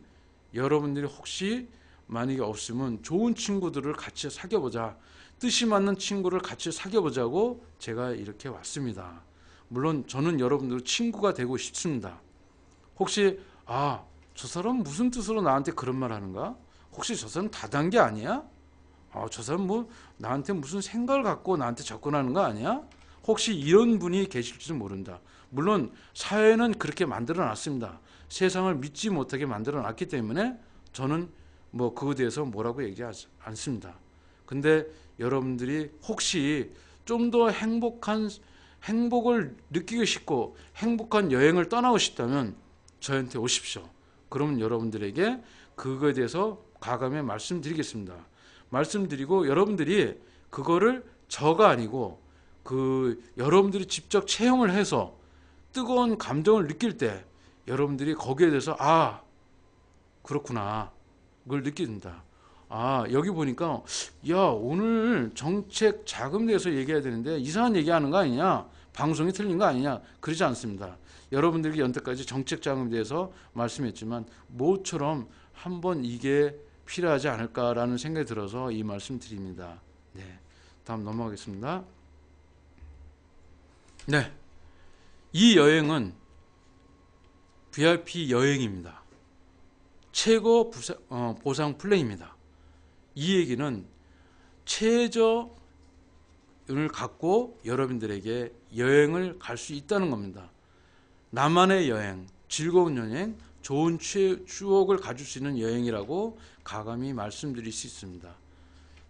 여러분들이 혹시 만약에 없으면 좋은 친구들을 같이 사귀어 보자, 뜻이 맞는 친구를 같이 사귀어 보자고 제가 이렇게 왔습니다. 물론 저는 여러분들 친구가 되고 싶습니다. 혹시 저 사람 무슨 뜻으로 나한테 그런 말 하는가? 혹시 저 사람 다단계 아니야? 저 사람 뭐 나한테 무슨 생각을 갖고 나한테 접근하는 거 아니야? 혹시 이런 분이 계실지도 모른다. 물론 사회는 그렇게 만들어 놨습니다. 세상을 믿지 못하게 만들어 놨기 때문에 저는 뭐 그거에 대해서 뭐라고 얘기하지 않습니다. 근데 여러분들이 혹시 좀 더 행복을 느끼고 싶고 행복한 여행을 떠나고 싶다면 저한테 오십시오. 그러면 여러분들에게 그거에 대해서 과감히 말씀드리겠습니다. 말씀드리고 여러분들이 그거를 저가 아니고 여러분들이 직접 체험을 해서 뜨거운 감정을 느낄 때 여러분들이 거기에 대해서 아 그렇구나 그걸 느낀다. 아 여기 보니까 야 오늘 정책 자금에 대해서 얘기해야 되는데 이상한 얘기하는 거 아니냐, 방송이 틀린 거 아니냐. 그러지 않습니다. 여러분들이 연태까지 정책 자금에 대해서 말씀했지만 모처럼 한번 이게 필요하지 않을까라는 생각이 들어서 이 말씀 드립니다. 네, 다음 넘어가겠습니다. 네, 이 여행은 VIP 여행입니다. 최고 보상 플랜입니다. 이 얘기는 최저를 갖고 여러분들에게 여행을 갈 수 있다는 겁니다. 나만의 여행, 즐거운 여행, 좋은 추억을 가질 수 있는 여행이라고 가감히 말씀드릴 수 있습니다.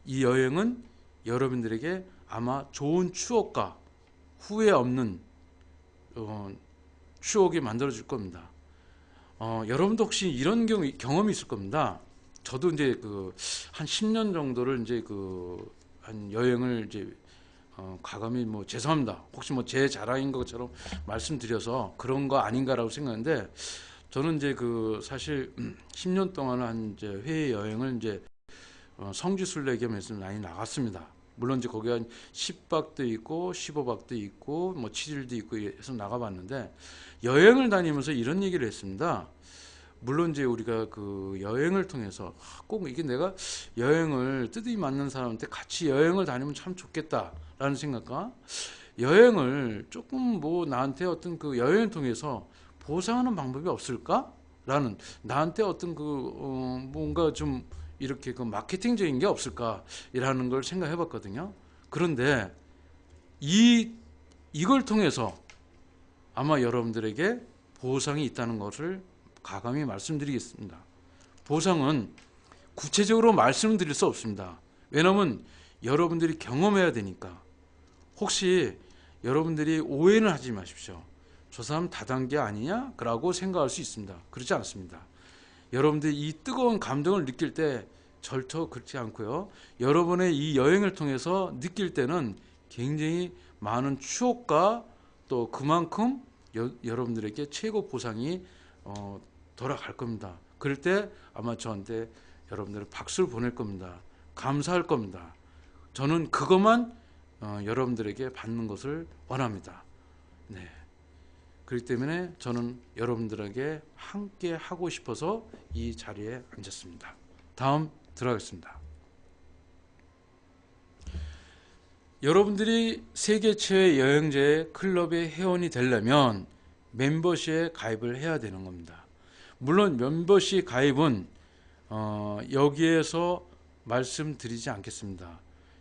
이 여행은 여러분들에게 아마 좋은 추억과 후회 없는 추억이 만들어질 겁니다. 여러분도 혹시 이런 경험이 있을 겁니다. 저도 이제 한 10년 정도를 이제 한 여행을 이제 과감히 뭐 죄송합니다. 혹시 뭐 제 자랑인 것처럼 말씀드려서 그런 거 아닌가라고 생각하는데, 저는 이제 사실 10년 동안 한 이제 해외 여행을 이제 성지순례 겸해서 많이 나갔습니다. 물론 이제 거기 한 10박도 있고 15박도 있고 뭐 7일도 있고 해서 나가봤는데, 여행을 다니면서 이런 얘기를 했습니다. 물론 이제 우리가 여행을 통해서 꼭 이게 내가 여행을 뜻이 맞는 사람한테 같이 여행을 다니면 참 좋겠다라는 생각과, 여행을 조금 뭐 나한테 어떤 여행을 통해서 보상하는 방법이 없을까라는, 나한테 어떤 뭔가 좀 이렇게 마케팅적인 게 없을까라는 걸 생각해 봤거든요. 그런데 이걸 통해서 아마 여러분들에게 보상이 있다는 것을 가감히 말씀드리겠습니다. 보상은 구체적으로 말씀드릴 수 없습니다. 왜냐하면 여러분들이 경험해야 되니까. 혹시 여러분들이 오해는 하지 마십시오. 저 사람 다단계 아니냐? 라고 생각할 수 있습니다. 그렇지 않습니다. 여러분들이 이 뜨거운 감정을 느낄 때 절대 그렇지 않고요. 여러분의 이 여행을 통해서 느낄 때는 굉장히 많은 추억과 또 그만큼 여러분들에게 최고 보상이 돌아갈 겁니다. 그럴 때 아마 저한테 여러분들은 박수를 보낼 겁니다. 감사할 겁니다. 저는 그것만 여러분들에게 받는 것을 원합니다. 네. 그렇기 때문에 저는 여러분들에게 함께 하고 싶어서 이 자리에 앉았습니다. 다음 들어가겠습니다. 여러분들이 세계 최애 여행제 클럽의 회원이 되려면 멤버십에 가입을 해야 되는 겁니다. 물론 멤버십 가입은 여기에서 말씀드리지 않겠습니다.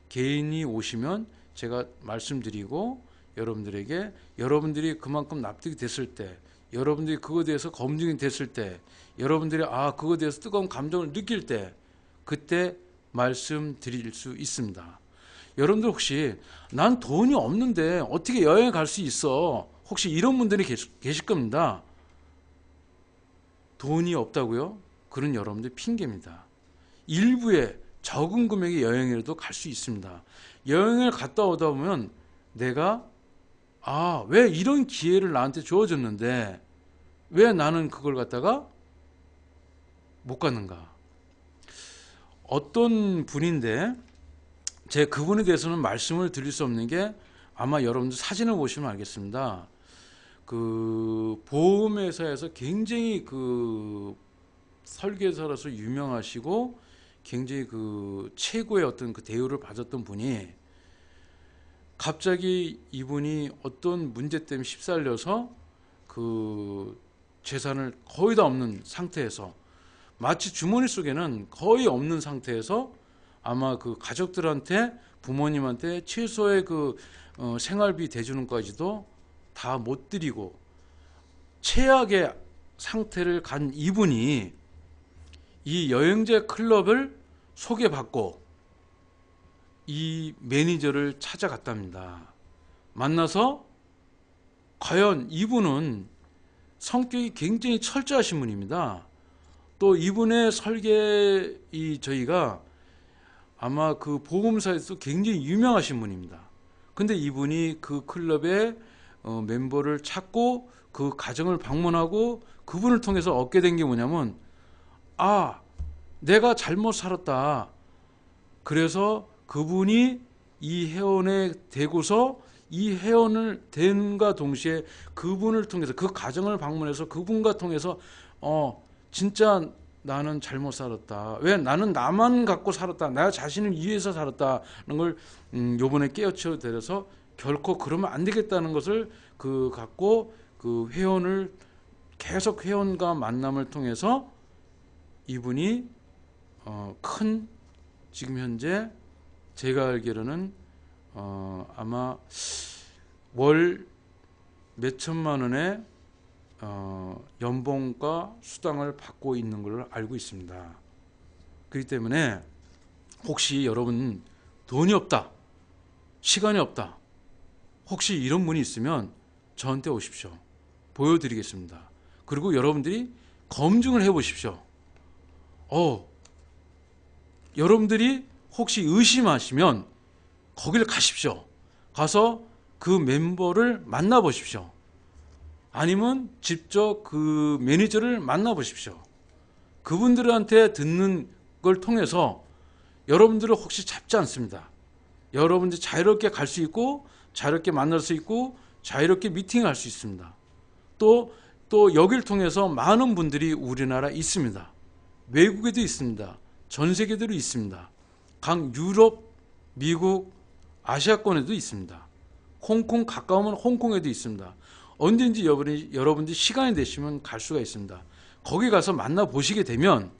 개인이 오시면 제가 말씀드리고, 여러분들에게 여러분들이 그만큼 납득이 됐을 때, 여러분들이 그거에 대해서 검증이 됐을 때, 여러분들이 그거에 대해서 뜨거운 감정을 느낄 때, 그때 말씀드릴 수 있습니다. 여러분들 혹시 난 돈이 없는데 어떻게 여행 갈 수 있어? 혹시 이런 분들이 계실 겁니다. 돈이 없다고요? 그런 여러분들 핑계입니다. 일부의 적은 금액의 여행이라도 갈 수 있습니다. 여행을 갔다 오다 보면 내가 왜 이런 기회를 나한테 주어졌는데 왜 나는 그걸 갖다가 못 갔는가? 어떤 분인데, 제가 그분에 대해서는 말씀을 드릴 수 없는 게, 아마 여러분들 사진을 보시면 알겠습니다. 보험회사에서 굉장히 설계사로서 유명하시고 굉장히 최고의 어떤 대우를 받았던 분이, 갑자기 이분이 어떤 문제 때문에 휩쓸려서 재산을 거의 다 없는 상태에서, 마치 주머니 속에는 거의 없는 상태에서 아마 가족들한테, 부모님한테 최소의 생활비 대주는까지도 다 못 드리고 최악의 상태를 간 이분이 이 여행제 클럽을 소개받고 이 매니저를 찾아갔답니다. 만나서 과연 이분은 성격이 굉장히 철저하신 분입니다. 또 이분의 설계, 저희가 아마 보험사에서 굉장히 유명하신 분입니다. 근데 이분이 클럽에 멤버를 찾고 그 가정을 방문하고 그분을 통해서 얻게 된 게 뭐냐면, 아, 내가 잘못 살았다. 그래서 그분이 이 회원에 되고서 이 회원을 된과 동시에 그분을 통해서 그 가정을 방문해서 그분과 통해서 진짜 나는 잘못 살았다. 왜 나는 나만 갖고 살았다. 나 자신을 위해서 살았다는 걸 요번에 깨우쳐 드려서 결코 그러면 안 되겠다는 것을 갖고 그 회원을 계속 회원과 만남을 통해서 이분이 큰 지금 현재 제가 알기로는 아마 월 몇천만 원의 연봉과 수당을 받고 있는 걸로 알고 있습니다. 그렇기 때문에 혹시 여러분 돈이 없다, 시간이 없다, 혹시 이런 분이 있으면 저한테 오십시오. 보여드리겠습니다. 그리고 여러분들이 검증을 해보십시오. 여러분들이 혹시 의심하시면 거길 가십시오. 가서 그 멤버를 만나보십시오. 아니면 직접 그 매니저를 만나보십시오. 그분들한테 듣는 걸 통해서 여러분들을 혹시 잡지 않습니다. 여러분들이 자유롭게 갈 수 있고 자유롭게 만날 수 있고 자유롭게 미팅할 수 있습니다. 또 여기를 통해서 많은 분들이 우리나라에 있습니다. 외국에도 있습니다. 전 세계대로 있습니다. 각 유럽, 미국, 아시아권에도 있습니다. 홍콩 가까우면 홍콩에도 있습니다. 언제든지 여러분들이 시간이 되시면 갈 수가 있습니다. 거기 가서 만나보시게 되면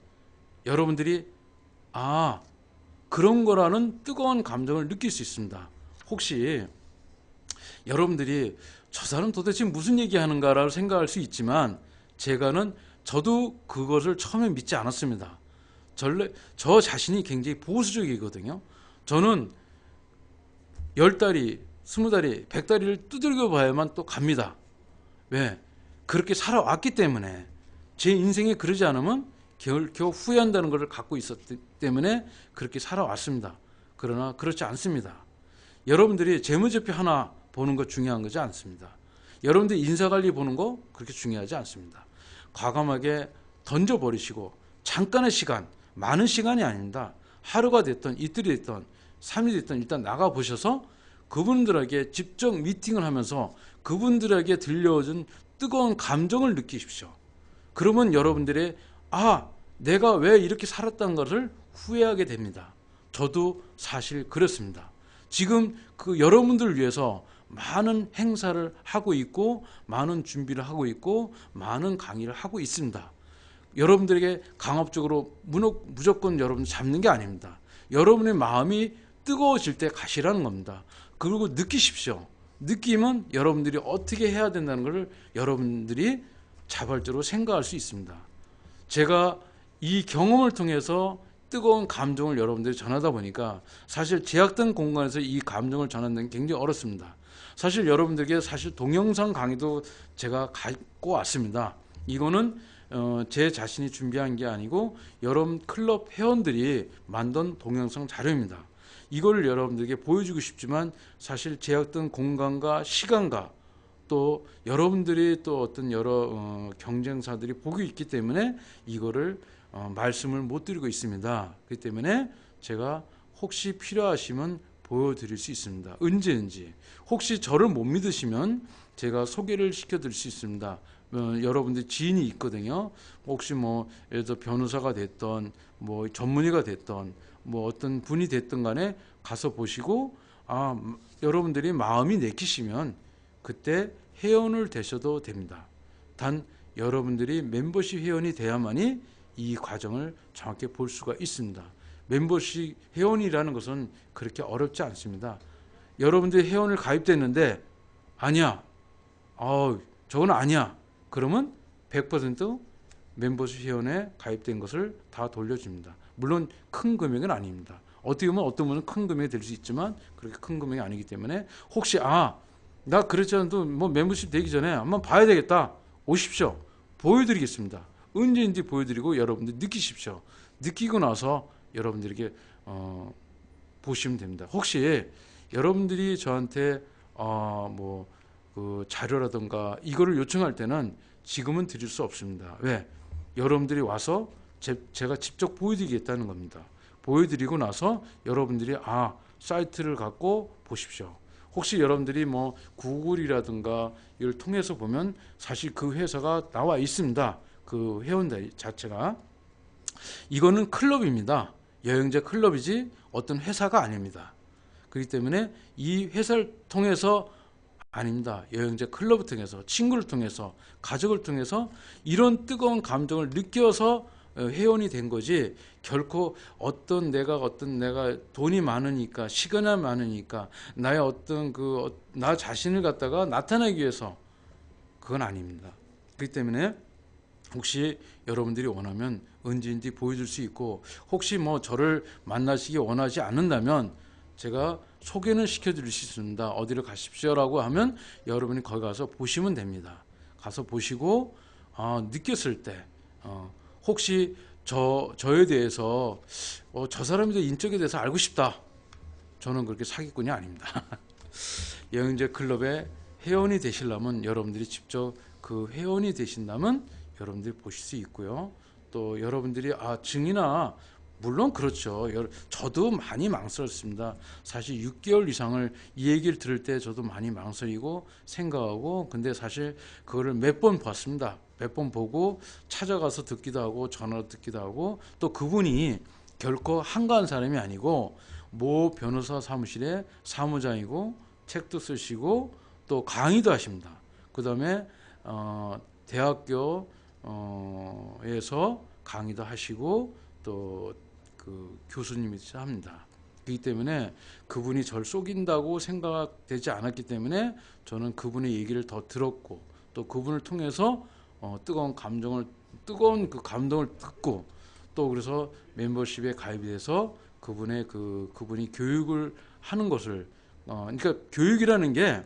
여러분들이 그런 거라는 뜨거운 감정을 느낄 수 있습니다. 혹시 여러분들이 저 사람 도대체 무슨 얘기하는가라고 생각할 수 있지만 저도 그것을 처음에 믿지 않았습니다. 저 자신이 굉장히 보수적이거든요. 저는 10다리, 20다리, 100다리를 두들겨 봐야만 또 갑니다. 왜? 그렇게 살아왔기 때문에. 제 인생에 그러지 않으면 겨우 후회한다는 것을 갖고 있었기 때문에 그렇게 살아왔습니다. 그러나 그렇지 않습니다. 여러분들이 재무제표 하나 보는 거 중요한 거지 않습니다. 여러분들이 인사관리 보는 거 그렇게 중요하지 않습니다. 과감하게 던져버리시고 잠깐의 시간, 많은 시간이 아닙니다. 하루가 됐든 이틀이 됐든 3일이 됐든 일단 나가보셔서 그분들에게 직접 미팅을 하면서 그분들에게 들려준 뜨거운 감정을 느끼십시오. 그러면 여러분들이 내가 왜 이렇게 살았다는 것을 후회하게 됩니다. 저도 사실 그렇습니다. 지금 여러분들을 위해서 많은 행사를 하고 있고 많은 준비를 하고 있고 많은 강의를 하고 있습니다. 여러분들에게 강압적으로 무조건 여러분 잡는 게 아닙니다. 여러분의 마음이 뜨거워질 때 가시라는 겁니다. 그리고 느끼십시오. 느끼면 여러분들이 어떻게 해야 된다는 것을 여러분들이 자발적으로 생각할 수 있습니다. 제가 이 경험을 통해서 뜨거운 감정을 여러분들이 전하다 보니까 사실 제약된 공간에서 이 감정을 전하는 게 굉장히 어렵습니다. 사실 여러분들에게 동영상 강의도 제가 갖고 왔습니다. 이거는 제 자신이 준비한 게 아니고 여러분 클럽 회원들이 만든 동영상 자료입니다. 이걸 여러분들에게 보여주고 싶지만 사실 제약된 공간과 시간과 또 여러분들이 또 어떤 여러 경쟁사들이 보고 있기 때문에 이거를 말씀을 못 드리고 있습니다. 그렇기 때문에 제가 혹시 필요하시면 보여드릴 수 있습니다. 언제든지. 혹시 저를 못 믿으시면 제가 소개를 시켜드릴 수 있습니다. 여러분들 지인이 있거든요. 혹시 예를 들어 변호사가 됐던 전문의가 됐던 어떤 분이 됐든 간에 가서 보시고 여러분들이 마음이 내키시면 그때 회원을 되셔도 됩니다. 단 여러분들이 멤버십 회원이 돼야만이 이 과정을 정확히 볼 수가 있습니다. 멤버십 회원이라는 것은 그렇게 어렵지 않습니다. 여러분들이 회원을 가입됐는데 아니야, 저건 아니야. 그러면 100% 멤버십 회원에 가입된 것을 다 돌려줍니다. 물론 큰 금액은 아닙니다. 어떻게 보면 어떤 분은 큰 금액이 될 수 있지만 그렇게 큰 금액이 아니기 때문에 혹시 나 그렇지 않아도 멤버십 되기 전에 한번 봐야 되겠다. 오십시오. 보여드리겠습니다. 언제든지 보여드리고 여러분들 느끼십시오. 느끼고 나서 여러분들에게 보시면 됩니다. 혹시 여러분들이 저한테 그 자료라든가 이거를 요청할 때는 지금은 드릴 수 없습니다. 왜? 여러분들이 와서 제가 직접 보여드리겠다는 겁니다. 보여드리고 나서 여러분들이 사이트를 갖고 보십시오. 혹시 여러분들이 뭐 구글이라든가 이걸 통해서 보면 사실 그 회사가 나와 있습니다. 그 회원들 자체가. 이거는 클럽입니다. 여행자 클럽이지 어떤 회사가 아닙니다. 그렇기 때문에 이 회사를 통해서 아닙니다. 여행자 클럽을 통해서, 친구를 통해서, 가족을 통해서 이런 뜨거운 감정을 느껴서 회원이 된 거지, 결코 내가 돈이 많으니까, 시간이 많으니까 나의 나 자신을 갖다가 나타내기 위해서, 그건 아닙니다. 그렇기 때문에 혹시 여러분들이 원하면 언제든지 보여줄 수 있고, 혹시 뭐 저를 만나시기 원하지 않는다면 제가 소개는 시켜드릴 수 있습니다. 어디를 가십시오라고 하면 여러분이 거기 가서 보시면 됩니다. 가서 보시고 느꼈을 때 혹시 저에 대해서 저 사람에 대해 인적에 대해서 알고 싶다. 저는 그렇게 사기꾼이 아닙니다. 여행자 클럽의 회원이 되시려면 여러분들이 직접 그 회원이 되신다면 여러분들이 보실 수 있고요. 또 여러분들이 증인아, 물론 그렇죠. 저도 많이 망설였습니다. 사실 6개월 이상을 이 얘기를 들을 때 저도 많이 망설이고 생각하고, 근데 사실 그거를 몇 번 봤습니다. 몇 번 보고 찾아가서 듣기도 하고 전화로 듣기도 하고, 또 그분이 결코 한가한 사람이 아니고 모 변호사 사무실의 사무장이고 책도 쓰시고 또 강의도 하십니다. 그 다음에 대학교에서 강의도 하시고 또 그 교수님이시자 합니다. 그렇기 때문에 그분이 저를 속인다고 생각되지 않았기 때문에 저는 그분의 얘기를 더 들었고, 또 그분을 통해서 뜨거운 그 감동을 듣고, 또 그래서 멤버십에 가입이 돼서 그분이 교육을 하는 것을, 그러니까 교육이라는 게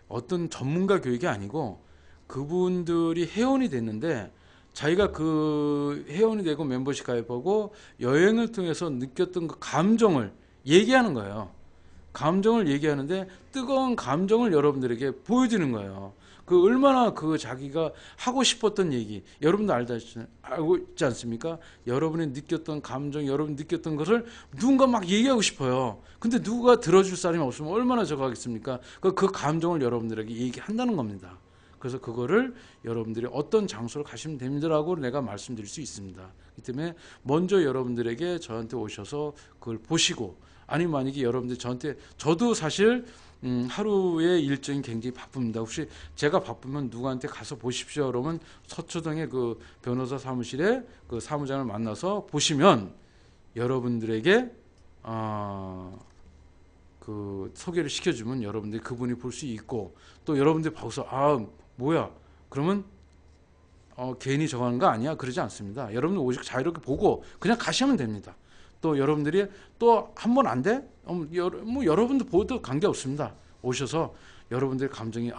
어떤 전문가 교육이 아니고, 그분들이 회원이 됐는데 자기가 그 회원이 되고 멤버십 가입하고 여행을 통해서 느꼈던 그 감정을 얘기하는 거예요. 감정을 얘기하는데 뜨거운 감정을 여러분들에게 보여주는 거예요. 그 얼마나 그 자기가 하고 싶었던 얘기, 여러분도 알고 있지 않습니까? 여러분이 느꼈던 감정, 여러분이 느꼈던 것을 누군가 막 얘기하고 싶어요. 근데 누가 들어줄 사람이 없으면 얼마나 저거 하겠습니까? 그 감정을 여러분들에게 얘기한다는 겁니다. 그래서 그거를 여러분들이 어떤 장소를 가시면 됩니다라고 내가 말씀드릴 수 있습니다. 그렇기 때문에 먼저 여러분들에게 저한테 오셔서 그걸 보시고, 아니 만약에 여러분들 저도 사실 하루의 일정이 굉장히 바쁩니다. 혹시 제가 바쁘면 누구한테 가서 보십시오 그러면 서초동의 그 변호사 사무실에 그 사무장을 만나서 보시면 여러분들에게 그 소개를 시켜주면 여러분들이 그분이 볼 수 있고, 또 여러분들이 보고서 뭐야 그러면 괜히 저거 하는 거 아니야? 그러지 않습니다. 여러분들 오직 자유롭게 보고 그냥 가시면 됩니다. 또 여러분들이 또 한 번 안 돼? 뭐 여러분들 보도 관계없습니다. 오셔서 여러분들의 감정이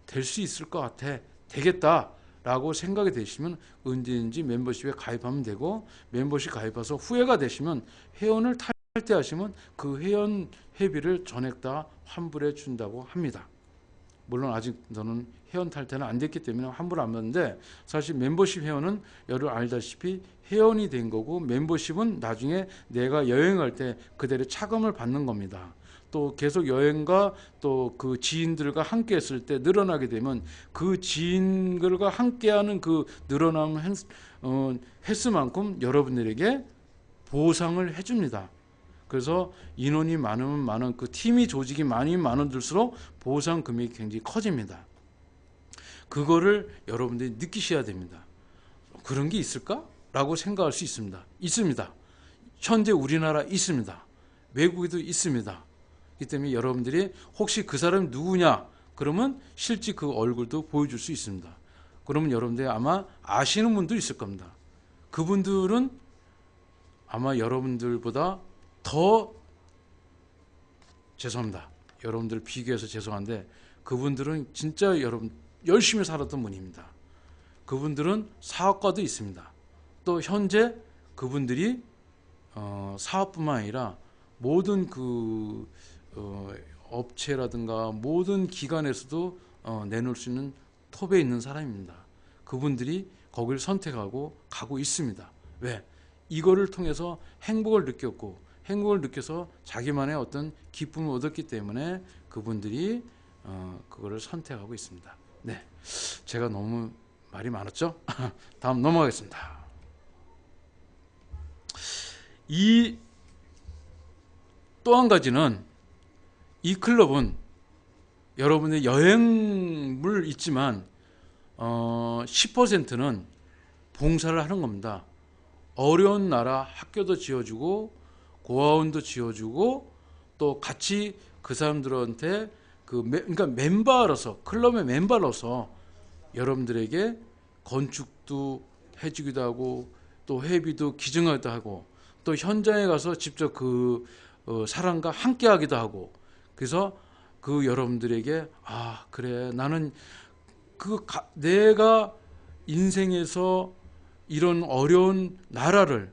될 수 있을 것 같아, 되겠다 라고 생각이 되시면 언제든지 멤버십에 가입하면 되고, 멤버십 가입해서 후회가 되시면 회원을 탈퇴하시면 그 회원 회비를 전액 다 환불해 준다고 합니다. 물론 아직 저는 회원 탈퇴는 안 됐기 때문에 환불 안 받는데, 사실 멤버십 회원은 여러분 알다시피 회원이 된 거고, 멤버십은 나중에 내가 여행할 때 그대로 차감을 받는 겁니다. 또 계속 여행과 또 그 지인들과 함께 했을 때 늘어나게 되면 그 지인들과 함께하는 그 늘어나는 횟수만큼 여러분들에게 보상을 해줍니다. 그래서 인원이 많으면 많은, 그 팀이 조직이 많으면 들수록 보상 금액이 굉장히 커집니다. 그거를 여러분들이 느끼셔야 됩니다. 그런 게 있을까? 라고 생각할 수 있습니다. 있습니다. 현재 우리나라 있습니다. 외국에도 있습니다. 그렇기 때문에 여러분들이 혹시 그 사람이 누구냐? 그러면 실제 그 얼굴도 보여줄 수 있습니다. 그러면 여러분들이 아마 아시는 분도 있을 겁니다. 그분들은 아마 여러분들보다 더, 죄송합니다. 여러분들 비교해서 죄송한데 그분들은 진짜 여러분 열심히 살았던 분입니다. 그분들은 사업가도 있습니다. 또 현재 그분들이 사업뿐만 아니라 모든 업체라든가 모든 기관에서도 내놓을 수 있는 톱에 있는 사람입니다. 그분들이 거기를 선택하고 가고 있습니다. 왜? 이거를 통해서 행복을 느꼈고 행복을 느껴서 자기만의 어떤 기쁨을 얻었기 때문에 그분들이 그거를 선택하고 있습니다. 네, 제가 너무 말이 많았죠? 다음 넘어가겠습니다. 이 또 한 가지는 이 클럽은 여러분의 여행물 있지만 10%는 봉사를 하는 겁니다. 어려운 나라 학교도 지어주고 고아원도 지어주고 또 같이 그 사람들한테 그러니까 멤버로서 클럽의 멤버로서 여러분들에게 건축도 해주기도 하고 또 회비도 기증하기도 하고 또 현장에 가서 직접 그 사람과 함께하기도 하고 그래서 그 여러분들에게 아 그래 나는 내가 인생에서 이런 어려운 나라를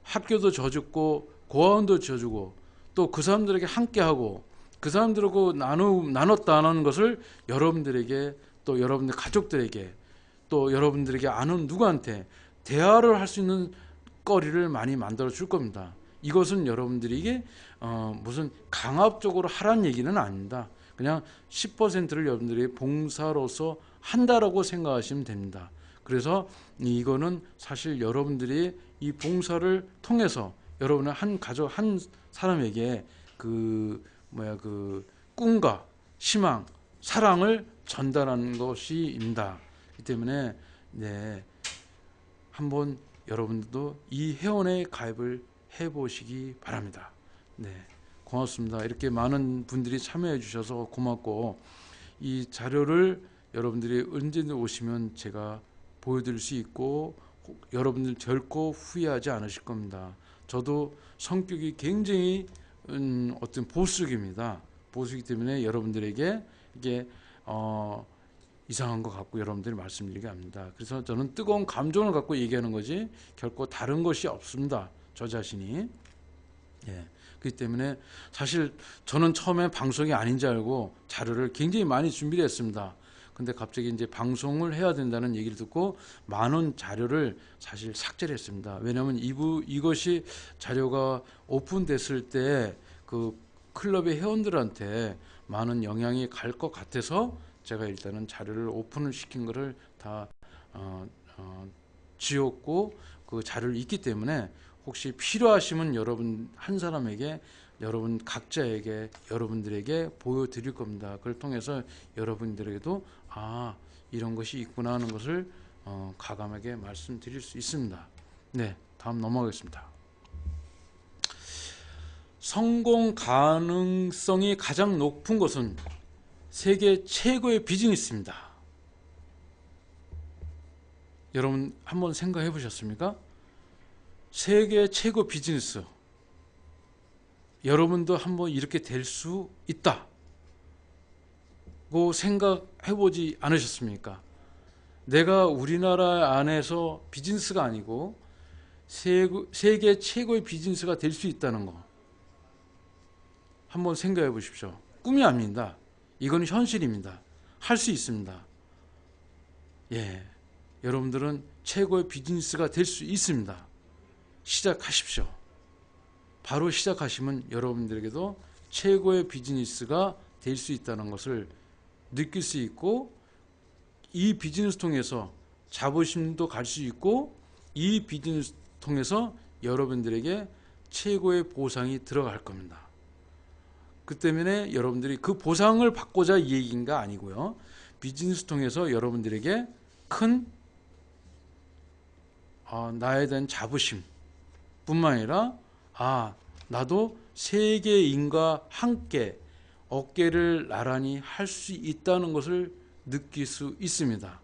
학교도 져주고 고아원도 져주고 또 그 사람들에게 함께하고 그 사람들하고 나눴다는 것을 여러분들에게 또 여러분들 가족들에게 또 여러분들에게 아는 누구한테 대화를 할 수 있는 거리를 많이 만들어 줄 겁니다. 이것은 여러분들에게 무슨 강압적으로 하라는 얘기는 아닙니다. 그냥 10%를 여러분들이 봉사로서 한다라고 생각하시면 됩니다. 그래서 이거는 사실 여러분들이 이 봉사를 통해서 여러분의 한 가족 한 사람에게 그 꿈과 희망, 사랑을 전달하는 것입니다. 그렇기 때문에 네, 한번 여러분들도 이 회원에 가입을 해보시기 바랍니다. 네, 고맙습니다. 이렇게 많은 분들이 참여해 주셔서 고맙고 이 자료를 여러분들이 언제든 오시면 제가 보여드릴 수 있고 여러분들 결코 후회하지 않으실 겁니다. 저도 성격이 굉장히 어떤 보수적입니다. 보수이기 때문에 여러분들에게 이게 이상한 것 같고 여러분들이 말씀드리게 합니다. 그래서 저는 뜨거운 감정을 갖고 얘기하는 거지 결코 다른 것이 없습니다. 저 자신이. 예. 그렇기 때문에 사실 저는 처음에 방송이 아닌 줄 알고 자료를 굉장히 많이 준비를 했습니다. 근데 갑자기 이제 방송을 해야 된다는 얘기를 듣고 많은 자료를 사실 삭제를 했습니다. 왜냐하면 이것이 자료가 오픈됐을 때 그 클럽의 회원들한테 많은 영향이 갈 것 같아서 제가 일단은 자료를 오픈을 시킨 거를 다 지웠고 그 자료를 있기 때문에 혹시 필요하시면 여러분 한 사람에게 여러분 각자에게 여러분들에게 보여드릴 겁니다. 그걸 통해서 여러분들에게도 아 이런 것이 있구나 하는 것을 가감하게 말씀드릴 수 있습니다. 네, 다음 넘어가겠습니다. 성공 가능성이 가장 높은 것은 세계 최고의 비즈니스입니다. 여러분 한번 생각해 보셨습니까? 세계 최고 비즈니스. 여러분도 한번 이렇게 될 수 있다고 생각해 보지 않으셨습니까? 내가 우리나라 안에서 비즈니스가 아니고 세계 최고의 비즈니스가 될 수 있다는 거 한번 생각해 보십시오. 꿈이 아닙니다. 이건 현실입니다. 할 수 있습니다. 예, 여러분들은 최고의 비즈니스가 될 수 있습니다. 시작하십시오. 바로 시작하시면 여러분들에게도 최고의 비즈니스가 될 수 있다는 것을 느낄 수 있고 이 비즈니스 통해서 자부심도 갈 수 있고 이 비즈니스 통해서 여러분들에게 최고의 보상이 들어갈 겁니다. 그 때문에 여러분들이 그 보상을 받고자 이 얘기인가 아니고요. 비즈니스 통해서 여러분들에게 큰 나에 대한 자부심 뿐만 아니라 나도 세계인과 함께 어깨를 나란히 할 수 있다는 것을 느낄 수 있습니다.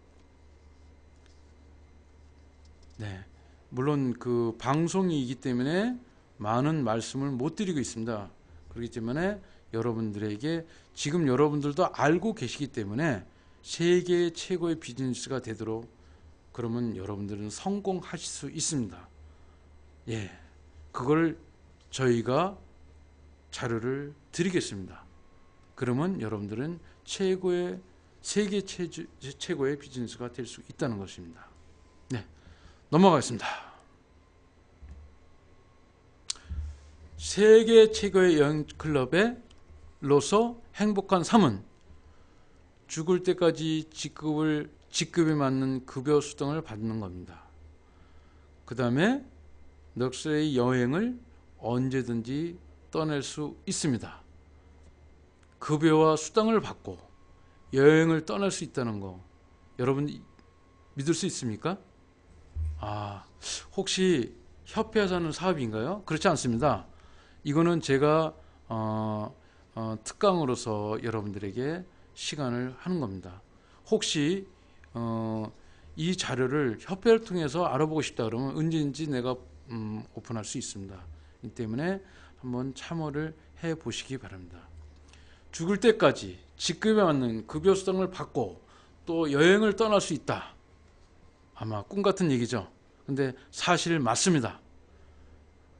네, 물론 그 방송이기 때문에 많은 말씀을 못 드리고 있습니다. 그렇기 때문에 여러분들에게 지금 여러분들도 알고 계시기 때문에 세계 최고의 비즈니스가 되도록 그러면 여러분들은 성공하실 수 있습니다. 예, 그걸 저희가 자료를 드리겠습니다. 그러면 여러분들은 세계 최고의 비즈니스가 될 수 있다는 것입니다. 네, 넘어가겠습니다. 세계 최고의 여행 클럽에로서 행복한 삶은 죽을 때까지 직급에 맞는 급여 수당을 받는 겁니다. 그 다음에 넉스의 여행을 언제든지 떠날 수 있습니다. 급여와 수당을 받고 여행을 떠날 수 있다는 거 여러분 믿을 수 있습니까? 혹시 협회에서 하는 사업인가요? 그렇지 않습니다. 이거는 제가 특강으로서 여러분들에게 시간을 하는 겁니다. 혹시 이 자료를 협회를 통해서 알아보고 싶다 그러면 언제든지 내가 오픈할 수 있습니다. 이 때문에 한번 참여를 해 보시기 바랍니다. 죽을 때까지 직급에 맞는 급여 수당을 받고 또 여행을 떠날 수 있다. 아마 꿈 같은 얘기죠. 근데 사실 맞습니다.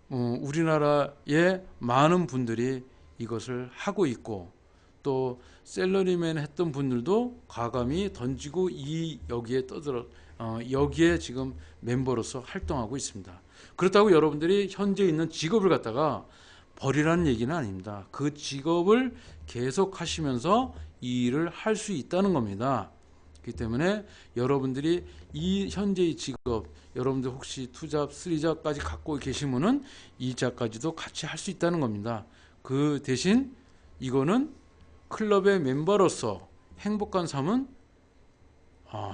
우리나라의 많은 분들이 이것을 하고 있고 또 셀러리맨 했던 분들도 과감히 던지고 여기에 지금 멤버로서 활동하고 있습니다. 그렇다고 여러분들이 현재 있는 직업을 갖다가 버리라는 얘기는 아닙니다. 그 직업을 계속 하시면서 이 일을 할 수 있다는 겁니다. 그렇기 때문에 여러분들이 이 현재의 직업, 여러분들 혹시 2잡, 3잡까지 갖고 계시면은 2잡까지도 같이 할 수 있다는 겁니다. 그 대신 이거는 클럽의 멤버로서 행복한 삶은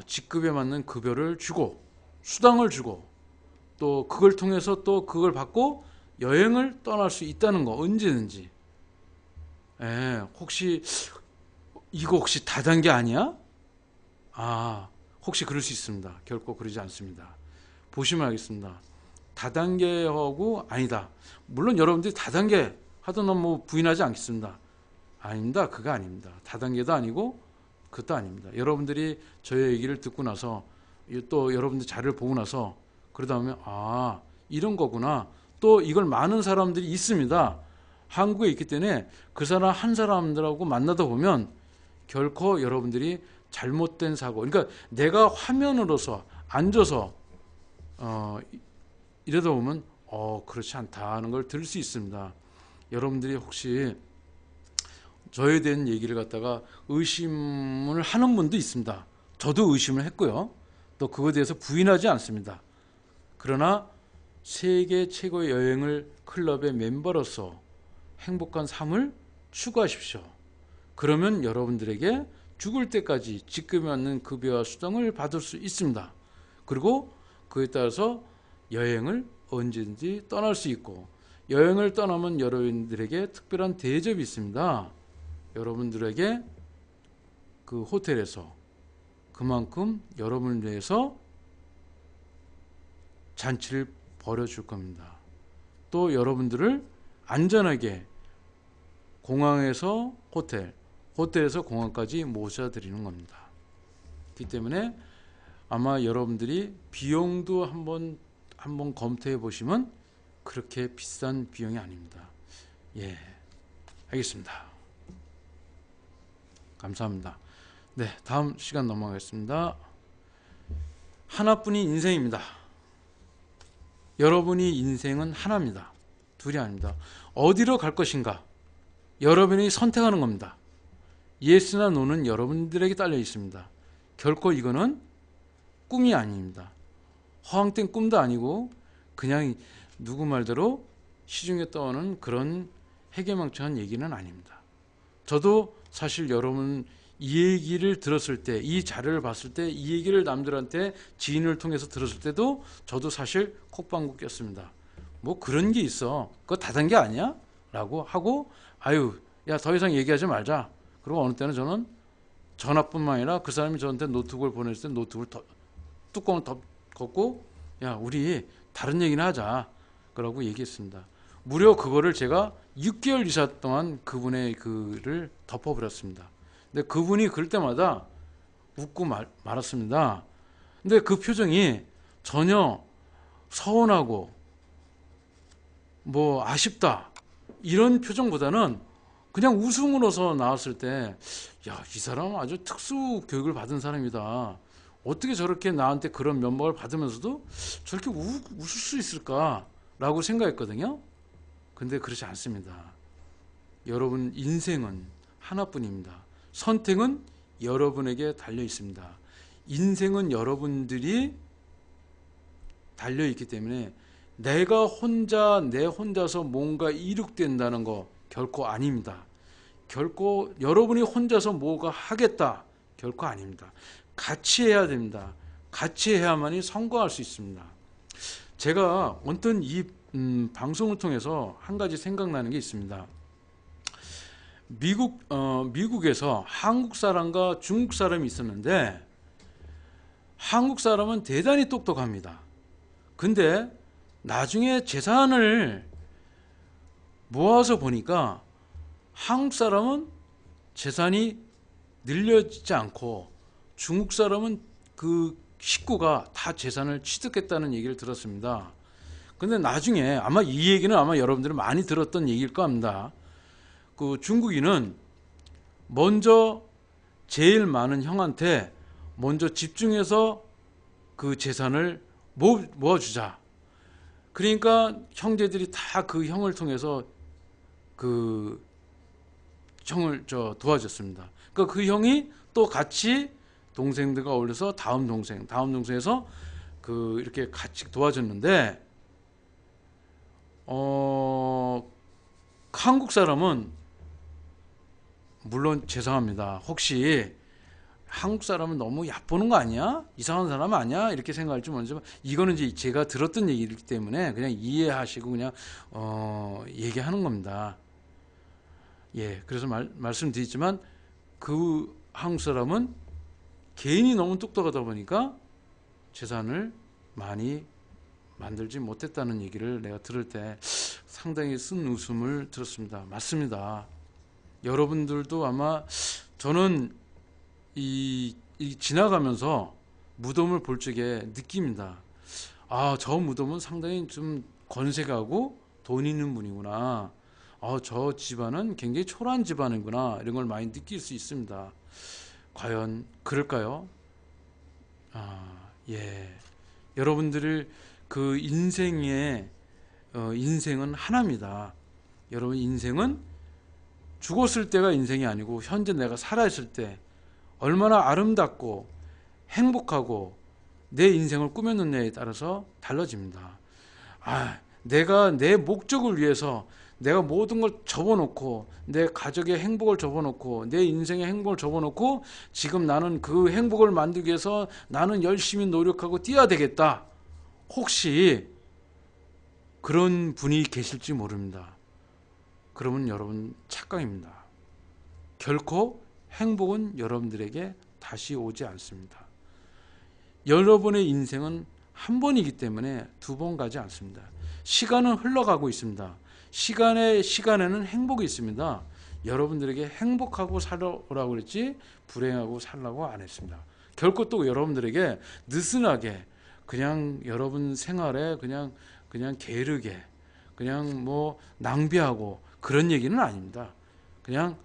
직급에 맞는 급여를 주고 수당을 주고 또 그걸 통해서 또 그걸 받고 여행을 떠날 수 있다는 거 언제든지. 혹시 이거 혹시 다단계 아니야? 혹시 그럴 수 있습니다. 결코 그러지 않습니다. 보시면 알겠습니다. 다단계하고 아니다. 물론 여러분들이 다단계 하던 뭐 부인하지 않겠습니다. 아닙니다. 그거 아닙니다. 다단계도 아니고 그것도 아닙니다. 여러분들이 저의 얘기를 듣고 나서 또 여러분들 자료를 보고 나서 그러다 보면 이런 거구나. 또 이걸 많은 사람들이 있습니다. 한국에 있기 때문에 그 사람 한 사람들하고 만나다 보면 결코 여러분들이 잘못된 사고, 그러니까 내가 화면으로서 앉아서 이러다 보면 그렇지 않다는 걸 들을 수 있습니다. 여러분들이 혹시 저에 대한 얘기를 갖다가 의심을 하는 분도 있습니다. 저도 의심을 했고요. 또 그거에 대해서 부인하지 않습니다. 그러나 세계 최고의 여행을 클럽의 멤버로서 행복한 삶을 추구하십시오. 그러면 여러분들에게 죽을 때까지 직급에 맞는 급여와 수당을 받을 수 있습니다. 그리고 그에 따라서 여행을 언제든지 떠날 수 있고 여행을 떠나면 여러분들에게 특별한 대접이 있습니다. 여러분들에게 그 호텔에서 그만큼 여러분을 위해서 잔치를 벌여줄 겁니다. 또 여러분들을 안전하게 공항에서 호텔에서 공항까지 모셔드리는 겁니다. 그렇기 때문에 아마 여러분들이 비용도 한번 검토해 보시면 그렇게 비싼 비용이 아닙니다. 알겠습니다. 감사합니다. 네, 다음 시간 넘어가겠습니다. 하나뿐인 인생입니다. 여러분이 인생은 하나입니다. 둘이 아닙니다. 어디로 갈 것인가? 여러분이 선택하는 겁니다. 예스나 노는 여러분들에게 딸려 있습니다. 결코 이거는 꿈이 아닙니다. 허황된 꿈도 아니고 그냥 누구 말대로 시중에 떠오르는 그런 해괴망측한 얘기는 아닙니다. 저도 사실 여러분 이 얘기를 들었을 때, 이 자료를 봤을 때, 이 얘기를 남들한테 지인을 통해서 들었을 때도 저도 사실 콧방귀 꼈습니다. 뭐 그런 게 있어. 그거 다단계 아니야? 라고 하고 야 더 이상 얘기하지 말자. 그리고 어느 때는 저는 전화뿐만 아니라 그 사람이 저한테 노트북을 보냈을 때 노트북을 뚜껑을 덮고 야 우리 다른 얘기나 하자. 그러고 얘기했습니다. 무려 그거를 제가 6개월 이상 동안 그분의 글을 덮어버렸습니다. 근데 그분이 그럴 때마다 웃고 말았습니다. 근데 그 표정이 전혀 서운하고 뭐 아쉽다 이런 표정보다는 그냥 웃음으로서 나왔을 때, 야, 이 사람은 아주 특수 교육을 받은 사람이다. 어떻게 저렇게 나한테 그런 면목을 받으면서도 저렇게 웃을 수 있을까라고 생각했거든요. 근데 그렇지 않습니다. 여러분 인생은 하나뿐입니다. 선택은 여러분에게 달려 있습니다. 인생은 여러분들이 달려 있기 때문에 내가 혼자 내 혼자서 뭔가 이룩된다는 거 결코 아닙니다. 결코 여러분이 혼자서 뭐가 하겠다 결코 아닙니다. 같이 해야 됩니다. 같이 해야만이 성공할 수 있습니다. 제가 언뜻 이 방송을 통해서 한 가지 생각나는 게 있습니다. 미국에서 한국 사람과 중국 사람이 있었는데 한국 사람은 대단히 똑똑합니다. 근데 나중에 재산을 모아서 보니까 한국 사람은 재산이 늘려지지 않고 중국 사람은 그 식구가 다 재산을 취득했다는 얘기를 들었습니다. 근데 나중에 아마 이 얘기는 아마 여러분들이 많이 들었던 얘기일 겁니다. 그 중국인은 먼저 제일 많은 형한테 먼저 집중해서 그 재산을 모아주자. 그러니까 형제들이 다 그 형을 통해서 그 형을 도와줬습니다. 그러니까 그 형이 또 같이 동생들과 어울려서 다음 동생에서 그 이렇게 같이 도와줬는데 한국 사람은 물론 죄송합니다. 혹시 한국 사람은 너무 얕보는 거 아니야? 이상한 사람 아니야? 이렇게 생각할지 모르지만 이거는 이제 제가 들었던 얘기이기 때문에 그냥 이해하시고 그냥 얘기하는 겁니다. 예, 그래서 말씀드리지만 그 한국 사람은 개인이 너무 똑똑하다 보니까 재산을 많이 만들지 못했다는 얘기를 내가 들을 때 상당히 쓴 웃음을 들었습니다. 맞습니다. 여러분들도 아마 저는 이 지나가면서 무덤을 볼 적에 느낍니다. 아, 저 무덤은 상당히 좀 건색하고 돈 있는 분이구나. 저 집안은 굉장히 초라한 집안이구나. 이런 걸 많이 느낄 수 있습니다. 과연 그럴까요? 예. 여러분들을 그 인생은 하나입니다. 여러분 인생은 죽었을 때가 인생이 아니고 현재 내가 살아있을 때 얼마나 아름답고 행복하고 내 인생을 꾸몄느냐에 따라서 달라집니다. 내가 내 목적을 위해서 내가 모든 걸 접어놓고 내 가족의 행복을 접어놓고 내 인생의 행복을 접어놓고 지금 나는 그 행복을 만들기 위해서 나는 열심히 노력하고 뛰어야 되겠다. 혹시 그런 분이 계실지 모릅니다. 그러면 여러분 착각입니다. 결코 행복은 여러분들에게 다시 오지 않습니다. 여러분의 인생은 한 번이기 때문에 두 번 가지 않습니다. 시간은 흘러가고 있습니다. 시간에는 행복이 있습니다. 여러분들에게 행복하고 살아오라고 그랬지 불행하고 살라고 안 했습니다. 결코 또 여러분들에게 느슨하게 그냥 여러분 생활에 그냥 게으르게 그냥 뭐 낭비하고 그런 얘기는 아닙니다. 그냥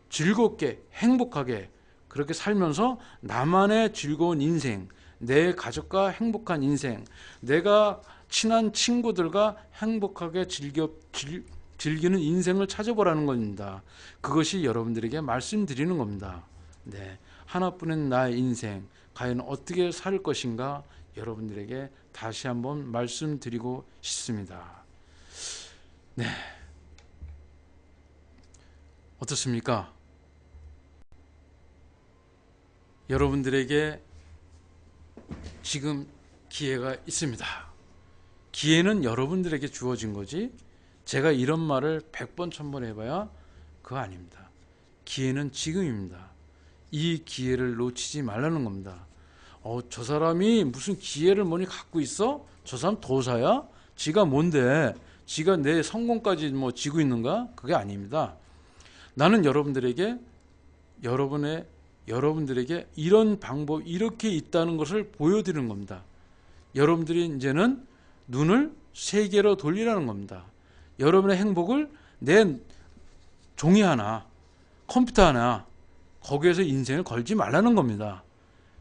즐겁게 행복하게 그렇게 살면서 나만의 즐거운 인생, 내 가족과 행복한 인생, 내가 친한 친구들과 행복하게 즐기는 인생을 찾아보라는 겁니다. 그것이 여러분들에게 말씀드리는 겁니다. 네, 하나뿐인 나의 인생 과연 어떻게 살 것인가 여러분들에게 다시 한번 말씀드리고 싶습니다. 네, 어떻습니까? 여러분들에게 지금 기회가 있습니다. 기회는 여러분들에게 주어진 거지 제가 이런 말을 100번 1000번 해봐야 그거 아닙니다. 기회는 지금입니다. 이 기회를 놓치지 말라는 겁니다. 저 사람이 무슨 기회를 뭐니 갖고 있어? 저 사람 도사야? 지가 뭔데? 지가 내 성공까지 뭐 지고 있는가? 그게 아닙니다. 나는 여러분들에게 여러분들에게 이런 방법 이렇게 있다는 것을 보여드리는 겁니다. 여러분들이 이제는 눈을 세계로 돌리라는 겁니다. 여러분의 행복을 종이 하나, 컴퓨터 하나, 거기에서 인생을 걸지 말라는 겁니다.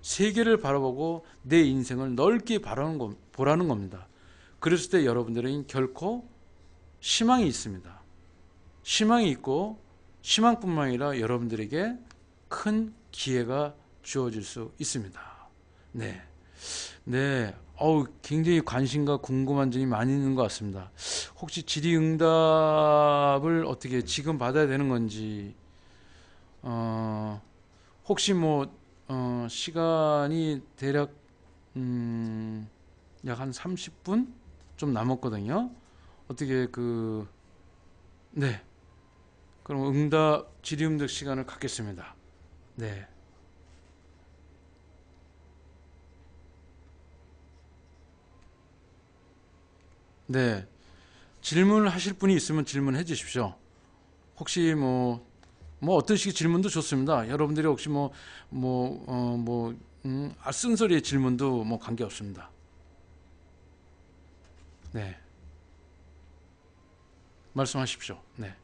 세계를 바라보고 내 인생을 넓게 보라는 겁니다. 그랬을 때 여러분들은 결코 희망이 있습니다. 희망이 있고, 희망뿐만 아니라 여러분들에게 큰 기회가 주어질 수 있습니다. 네. 네. 굉장히 관심과 궁금한 점이 많이 있는 것 같습니다. 혹시 질의응답을 어떻게 지금 받아야 되는 건지, 혹시 시간이 대략, 약 한 30분 좀 남았거든요. 어떻게 네. 그럼 질의응답 시간을 갖겠습니다. 네. 네. 질문을 하실 분이 있으면 질문해 주십시오. 혹시 어떤 식의 질문도 좋습니다. 여러분들이 혹시 쓴소리의 질문도 관계없습니다. 네. 말씀하십시오. 네.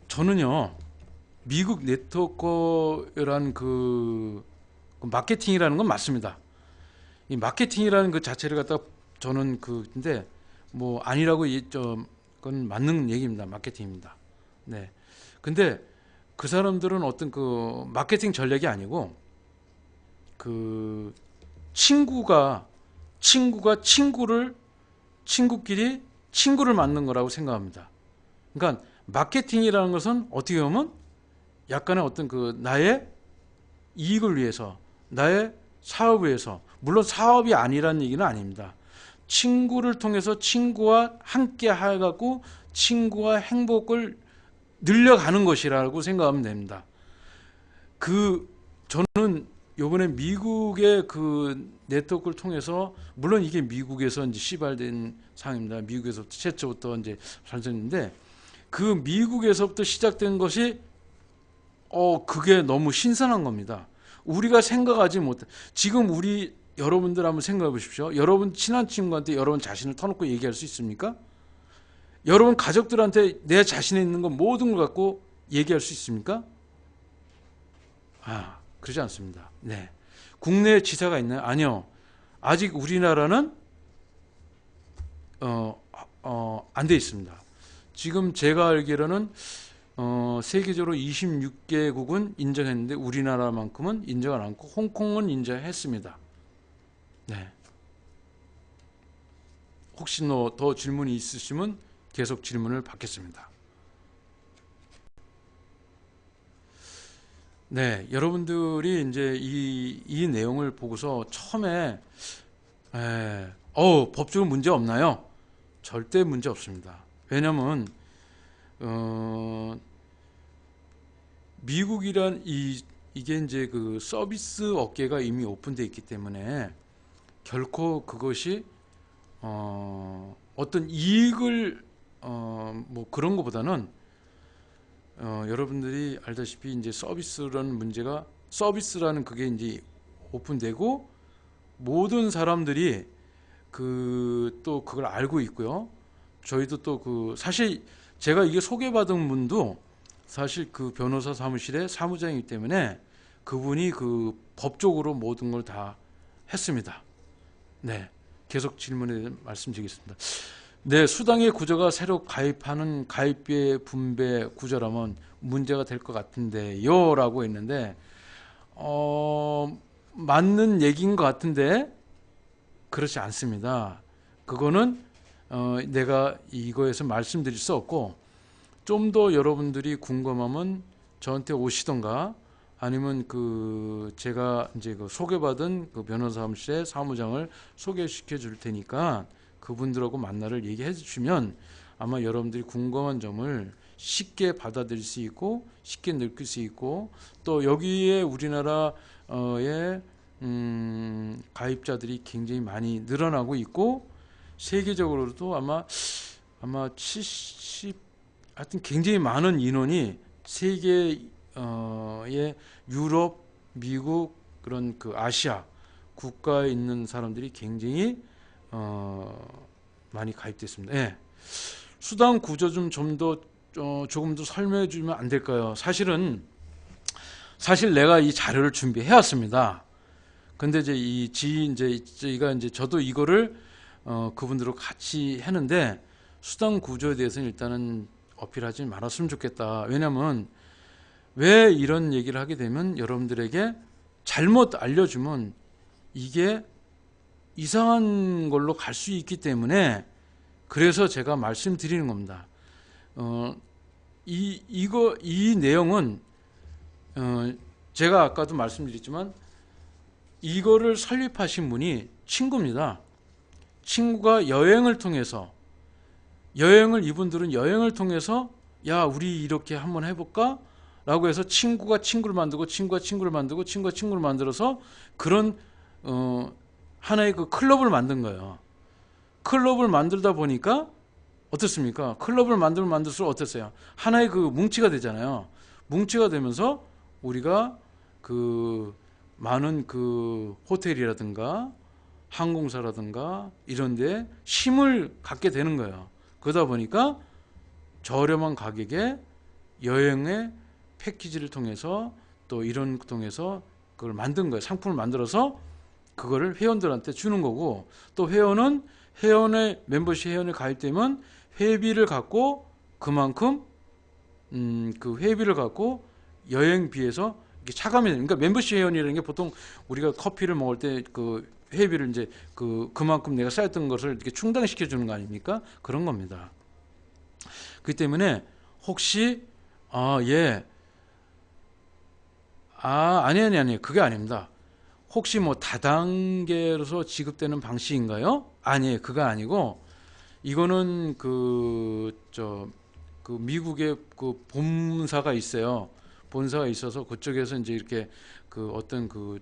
저는요, 미국 네트워크란 마케팅이라는 건 맞습니다. 이 마케팅이라는 그 자체를 갖다 저는 근데 아니라고 그건 맞는 얘기입니다. 마케팅입니다. 네. 근데 그 사람들은 어떤 마케팅 전략이 아니고 친구끼리 친구를 만든 거라고 생각합니다. 그러니까 마케팅이라는 것은 어떻게 보면 약간의 어떤 나의 이익을 위해서, 나의 사업을 위해서, 물론 사업이 아니라는 얘기는 아닙니다. 친구를 통해서 친구와 함께 해갖고 친구와 행복을 늘려가는 것이라고 생각하면 됩니다. 저는 요번에 미국의 네트워크를 통해서, 물론 이게 미국에서 이제 시발된 상황입니다. 미국에서부터 최초부터 이제 발전했는데, 미국에서부터 시작된 것이 그게 너무 신선한 겁니다. 우리가 생각하지 못해. 지금 여러분들 한번 생각해 보십시오. 여러분 친한 친구한테 여러분 자신을 터놓고 얘기할 수 있습니까? 여러분 가족들한테 내 자신에 있는 것 모든 걸 갖고 얘기할 수 있습니까? 그러지 않습니다. 네. 국내에 지사가 있나요? 아니요. 아직 우리나라는 안 돼 있습니다. 지금 제가 알기로는 세계적으로 26개국은 인정했는데 우리나라만큼은 인정을 않고 홍콩은 인정했습니다. 네. 혹시 더 질문이 있으시면 계속 질문을 받겠습니다. 네, 여러분들이 이제 이 내용을 보고서 처음에 법적으로 문제 없나요? 절대 문제 없습니다. 왜냐하면 미국이란 이게 이제 서비스 업계가 이미 오픈되어 있기 때문에 결코 그것이 어떤 이익을 그런 것보다는 여러분들이 알다시피 이제 서비스라는 그게 이제 오픈되고 모든 사람들이 또 그걸 알고 있고요. 저희도 또 사실 제가 이게 소개받은 분도 사실 변호사 사무실의 사무장이기 때문에 그분이 법적으로 모든 걸 다 했습니다. 네, 계속 질문에 말씀드리겠습니다. 네, 수당의 구조가 새로 가입하는 가입비의 분배 구조라면 문제가 될 것 같은데요 라고 했는데 맞는 얘기인 것 같은데 그렇지 않습니다. 그거는 내가 이거에서 말씀드릴 수 없고, 좀 더 여러분들이 궁금하면 저한테 오시던가 아니면 제가 이제 소개받은 변호사 사무실의 사무장을 소개시켜 줄 테니까 그분들하고 만나를 얘기해 주시면 아마 여러분들이 궁금한 점을 쉽게 받아들일 수 있고 쉽게 느낄 수 있고, 또 여기에 우리나라의 가입자들이 굉장히 많이 늘어나고 있고 세계적으로도 아마 70 하여튼 굉장히 많은 인원이 세계의 유럽, 미국 그런 아시아 국가에 있는 사람들이 굉장히 많이 가입됐습니다. 예. 수당 구조 좀 더 조금 더 설명해 주면 안 될까요? 사실 내가 이 자료를 준비해 왔습니다. 근데 이제 저도 이거를 그분들하고 같이 했는데 수당 구조에 대해서는 일단은 어필하지 말았으면 좋겠다. 왜냐면 왜 이런 얘기를 하게 되면 여러분들에게 잘못 알려주면 이게 이상한 걸로 갈 수 있기 때문에 그래서 제가 말씀드리는 겁니다. 이 내용은 제가 아까도 말씀드렸지만 이거를 설립하신 분이 친구입니다. 친구가 이분들은 여행을 통해서 야 우리 이렇게 한번 해볼까? 라고 해서 친구가 친구를 만들고 친구가 친구를 만들고 친구가 친구를 만들어서 그런 하나의 그 클럽을 만든 거예요. 클럽을 만들다 보니까 어떻습니까? 클럽을 만들수록 어땠어요? 하나의 그 뭉치가 되잖아요. 뭉치가 되면서 우리가 그 많은 그 호텔이라든가 항공사라든가 이런 데 힘을 갖게 되는 거예요. 그러다 보니까 저렴한 가격에 여행의 패키지를 통해서 또 이런 통해서 그걸 만든 거예요. 상품을 만들어서 그거를 회원들한테 주는 거고 또 회원은 회원의 멤버십 회원에 가입되면 회비를 갖고 그만큼 그 회비를 갖고 여행비에서 이게 차감이 되는 그러니까 멤버십 회원이라는 게 보통 우리가 커피를 먹을 때 그 회비를 이제 그만큼 내가 쌓였던 것을 이렇게 충당시켜 주는 거 아닙니까? 그런 겁니다. 그렇기 때문에 혹시 아니 그게 아닙니다. 혹시 뭐 다단계로서 지급되는 방식인가요? 아니에요. 그거 아니고 이거는 그 미국의 그 본사가 있어요. 본사가 있어서 그쪽에서 이제 이렇게 그 어떤 그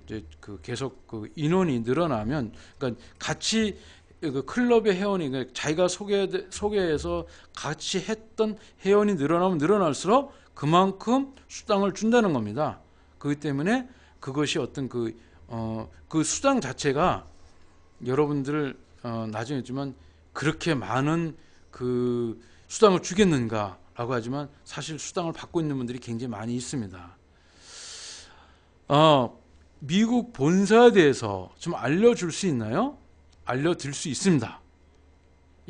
계속 그 인원이 늘어나면 그러니까 같이 그 클럽의 회원이 그러니까 자기가 소개해서 같이 했던 회원이 늘어나면 늘어날수록 그만큼 수당을 준다는 겁니다. 그렇기 때문에 그것이 어떤 그 수당 자체가 여러분들 나중에 했지만 그렇게 많은 그 수당을 주겠는가라고 하지만 사실 수당을 받고 있는 분들이 굉장히 많이 있습니다. 미국 본사에 대해서 좀 알려줄 수 있나요? 알려드릴 수 있습니다.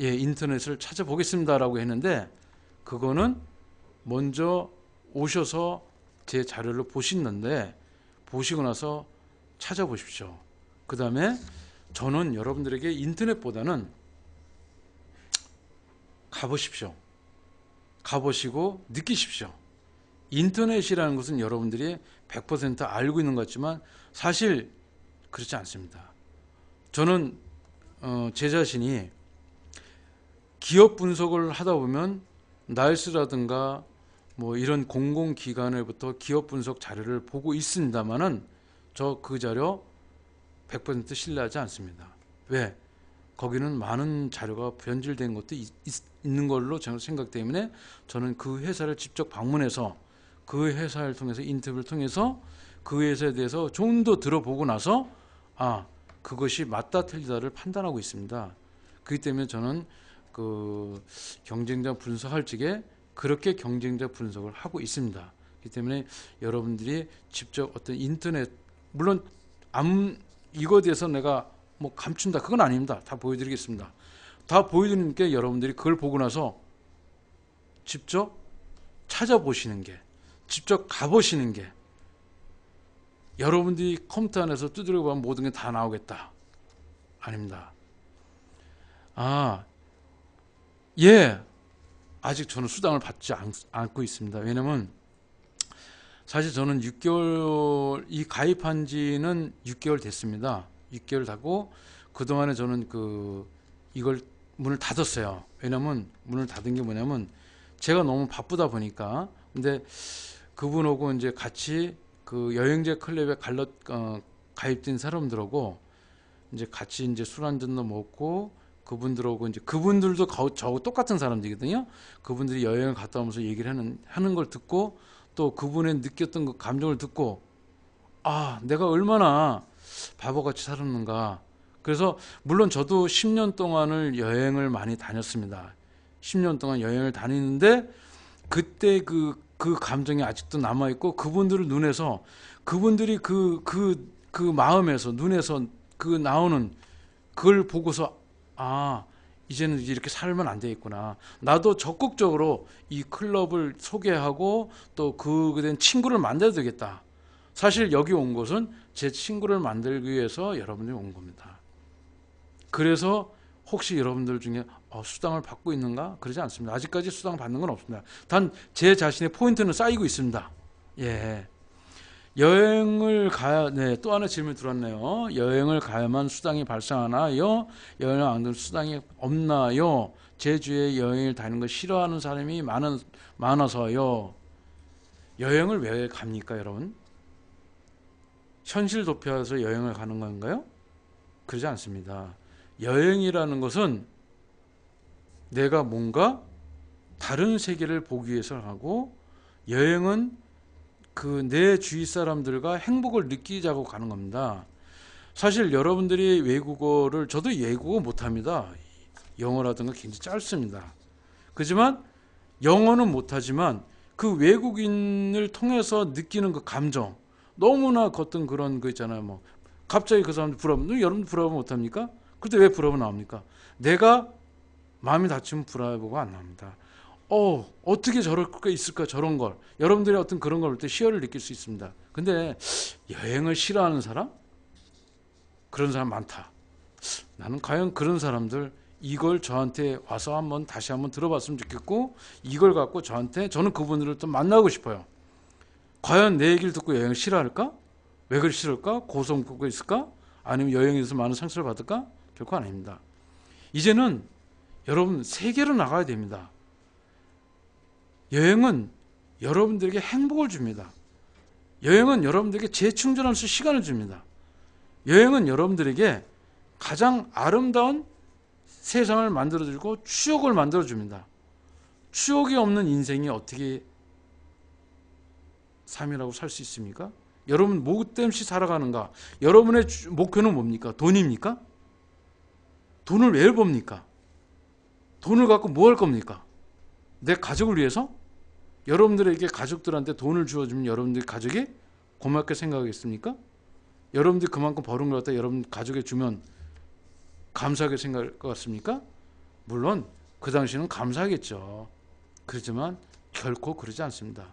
예, 인터넷을 찾아보겠습니다라고 했는데 그거는 먼저 오셔서 제 자료를 보시는데 보시고 나서 찾아보십시오. 그 다음에 저는 여러분들에게 인터넷보다는 가보십시오. 가보시고 느끼십시오. 인터넷이라는 것은 여러분들이 100% 알고 있는 것 같지만 사실 그렇지 않습니다. 저는 제 자신이 기업 분석을 하다 보면 나이스라든가 뭐 이런 공공기관으로부터 기업 분석 자료를 보고 있습니다만은 저 그 자료 100% 신뢰하지 않습니다. 왜? 거기는 많은 자료가 변질된 것도 있는 걸로 저는 생각 때문에 저는 그 회사를 직접 방문해서 그 회사를 통해서 인터뷰를 통해서 그 회사에 대해서 좀 더 들어보고 나서 그것이 맞다 틀리다를 판단하고 있습니다. 그렇기 때문에 저는 그 경쟁자 분석할 적에 그렇게 경쟁자 분석을 하고 있습니다. 그렇기 때문에 여러분들이 직접 어떤 인터넷 물론 이거에 대해서 내가 뭐 감춘다 그건 아닙니다. 다 보여드리겠습니다. 다 보여드리는 게 여러분들이 그걸 보고 나서 직접 찾아보시는 게 직접 가보시는 게 여러분들이 컴퓨터 안에서 두드려보면 모든 게 다 나오겠다. 아닙니다. 예. 아직 저는 수당을 받지 않고 있습니다. 왜냐면 사실 저는 6개월 이 가입한 지는 6개월 됐습니다. 6개월 되고 그동안에 저는 이걸 문을 닫았어요. 왜냐면 문을 닫은 게 뭐냐면 제가 너무 바쁘다 보니까 근데 그분하고 이제 같이 그 여행자 클럽에 가입된 사람들하고 이제 같이 이제 술 한잔도 먹고 그분들하고 이제 그분들도 저하고 똑같은 사람들이거든요. 그분들이 여행을 갔다 오면서 얘기를 하는 걸 듣고 또 그분의 느꼈던 그 감정을 듣고 내가 얼마나 바보같이 살았는가 그래서 물론 저도 10년 동안을 여행을 많이 다녔습니다. 10년 동안 여행을 다니는데 그때 그 감정이 아직도 남아있고 그분들을 눈에서 그분들이 그 마음에서 눈에서 그 나오는 그걸 보고서 아 이제는 이렇게 살면 안 되겠구나. 나도 적극적으로 이 클럽을 소개하고 또 그된 친구를 만들어야 되겠다. 사실 여기 온 것은 제 친구를 만들기 위해서 여러분들이 온 겁니다. 그래서 혹시 여러분들 중에 수당을 받고 있는가? 그러지 않습니다. 아직까지 수당 받는 건 없습니다. 단 제 자신의 포인트는 쌓이고 있습니다. 예. 여행을 가야, 네, 또 하나 질문 들었네요. 여행을 가야만 수당이 발생하나요? 여행을 안 가면 수당이 없나요? 제주에 여행을 다니는 거 싫어하는 사람이 많아서요. 여행을 왜 갑니까, 여러분? 현실 도피해서 여행을 가는 건가요? 그러지 않습니다. 여행이라는 것은 내가 뭔가 다른 세계를 보기 위해서 하고, 여행은 그 내 주위 사람들과 행복을 느끼자고 가는 겁니다. 사실 여러분들이 외국어를, 저도 외국어 못합니다. 영어라든가 굉장히 짧습니다. 그렇지만 영어는 못하지만 그 외국인을 통해서 느끼는 그 감정, 너무나 겉은 그런 거 있잖아요. 뭐 갑자기 그 사람들 불화하면, 여러분 불화하면 못합니까? 그때 왜 불화가 나옵니까? 내가 마음이 다치면 불화가 안 나옵니다. 어떻게 저럴 거 있을까, 저런 걸. 여러분들이 어떤 그런 걸 볼 때 희열을 느낄 수 있습니다. 근데 여행을 싫어하는 사람? 그런 사람 많다. 나는 과연 그런 사람들 이걸 저한테 와서 다시 한번 들어봤으면 좋겠고, 이걸 갖고 저는 그분들을 또 만나고 싶어요. 과연 내 얘기를 듣고 여행을 싫어할까? 왜 그리 싫을까? 고소를 겪고 있을까? 아니면 여행에서 많은 상처를 받을까? 결코 아닙니다. 이제는 여러분 세계로 나가야 됩니다. 여행은 여러분들에게 행복을 줍니다. 여행은 여러분들에게 재충전할 수 시간을 줍니다. 여행은 여러분들에게 가장 아름다운 세상을 만들어주고 추억을 만들어줍니다. 추억이 없는 인생이 어떻게 삶이라고 살 수 있습니까? 여러분 뭐 때문에 살아가는가? 여러분의 목표는 뭡니까? 돈입니까? 돈을 왜 법니까? 돈을 갖고 뭐 할 겁니까? 내 가족을 위해서? 여러분들에게 가족들한테 돈을 주어주면 여러분들 가족이 고맙게 생각하겠습니까? 여러분들이 그만큼 버는 걸 갖다 여러분 가족에 주면 감사하게 생각할 것 같습니까? 물론 그 당시는 감사하겠죠. 그렇지만 결코 그러지 않습니다.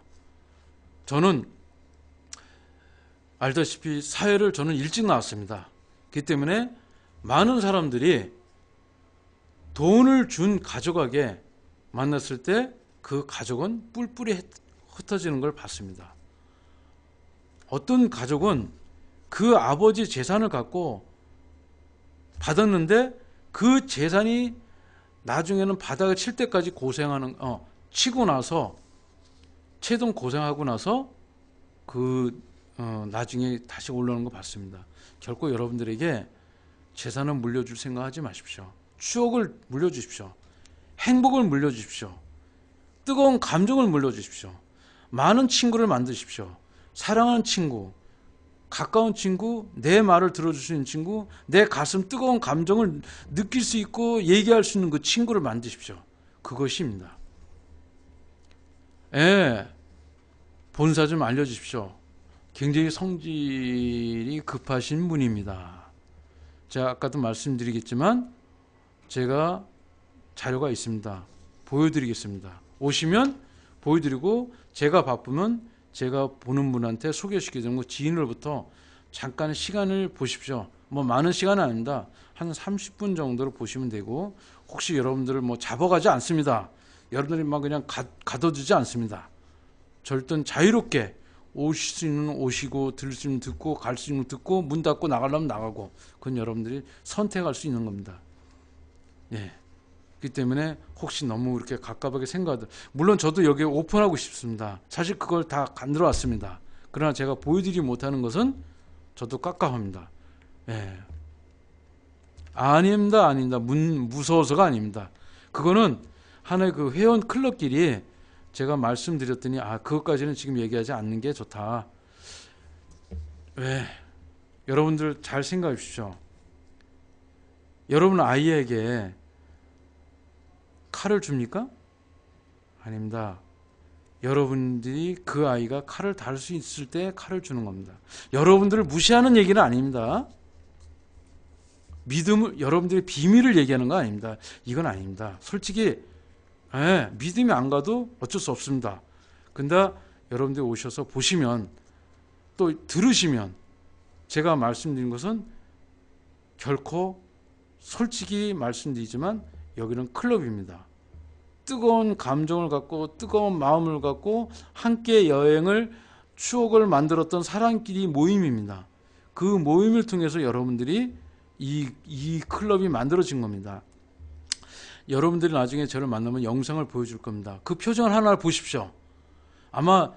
저는 알다시피 사회를 저는 일찍 나왔습니다. 그렇기 때문에 많은 사람들이 돈을 준 가족에게 만났을 때 그 가족은 뿔뿔이 흩어지는 걸 봤습니다. 어떤 가족은 그 아버지 재산을 갖고 받았는데 그 재산이 나중에는 바닥을 칠 때까지 치고 나서 채동 고생하고 나서 나중에 다시 올라오는 거 봤습니다. 결코 여러분들에게 재산을 물려줄 생각하지 마십시오. 추억을 물려주십시오. 행복을 물려주십시오. 뜨거운 감정을 물려주십시오. 많은 친구를 만드십시오. 사랑하는 친구, 가까운 친구, 내 말을 들어줄 수 있는 친구, 내 가슴 뜨거운 감정을 느낄 수 있고 얘기할 수 있는 그 친구를 만드십시오. 그것입니다. 본사 좀 알려주십시오. 굉장히 성질이 급하신 분입니다. 제가 아까도 말씀드리겠지만 제가 자료가 있습니다. 보여드리겠습니다. 오시면 보여드리고, 제가 바쁘면 제가 보는 분한테 소개시켜주는 거, 지인으로부터 잠깐 시간을 보십시오. 뭐 많은 시간은 아닙니다. 한 30분 정도로 보시면 되고, 혹시 여러분들을 뭐 잡아가지 않습니다. 여러분들이 막 그냥 가둬두지 않습니다. 절대 자유롭게 오실 수 있는 오시고, 들을 수 있는 듣고, 갈 수 있는 듣고, 문 닫고 나가려면 나가고, 그건 여러분들이 선택할 수 있는 겁니다. 예. 그렇기 때문에 혹시 너무 이렇게 갑갑하게 생각하든, 물론 저도 여기에 오픈하고 싶습니다. 사실 그걸 다 만들어 왔습니다. 그러나 제가 보여드리지 못하는 것은 저도 깝깝합니다. 예. 아닙니다. 무서워서가 아닙니다. 그거는 하나의 그 회원 클럽끼리 제가 말씀드렸더니 그것까지는 지금 얘기하지 않는 게 좋다. 왜? 여러분들 잘 생각해 주십시오. 여러분 아이에게 칼을 줍니까? 아닙니다. 여러분들이 그 아이가 칼을 다룰 수 있을 때 칼을 주는 겁니다. 여러분들을 무시하는 얘기는 아닙니다. 믿음을, 여러분들의 비밀을 얘기하는 거 아닙니다. 이건 아닙니다. 솔직히 믿음이 안 가도 어쩔 수 없습니다. 근데 여러분들이 오셔서 보시면 또 들으시면 제가 말씀드린 것은 결코 솔직히 말씀드리지만 여기는 클럽입니다. 뜨거운 감정을 갖고 뜨거운 마음을 갖고 함께 여행을 추억을 만들었던 사람끼리 모임입니다. 그 모임을 통해서 여러분들이 이 클럽이 만들어진 겁니다. 여러분들이 나중에 저를 만나면 영상을 보여줄 겁니다. 그 표정을 하나 보십시오. 아마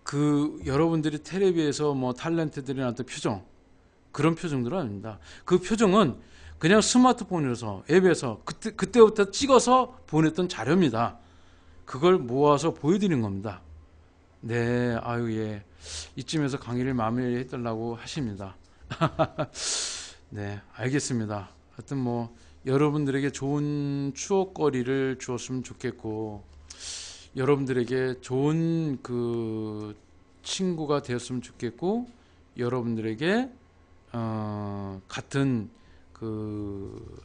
그 여러분들이 텔레비에서 뭐 탤런트들이 나왔던 표정, 그런 표정들은 아닙니다. 그 표정은 그냥 스마트폰에서 앱에서 그때부터 찍어서 보냈던 자료입니다. 그걸 모아서 보여드리는 겁니다. 네, 아유 예, 이쯤에서 강의를 마무리해달라고 하십니다. 네, 알겠습니다. 하여튼 뭐 여러분들에게 좋은 추억거리를 주었으면 좋겠고, 여러분들에게 좋은 그 친구가 되었으면 좋겠고, 여러분들에게 같은 그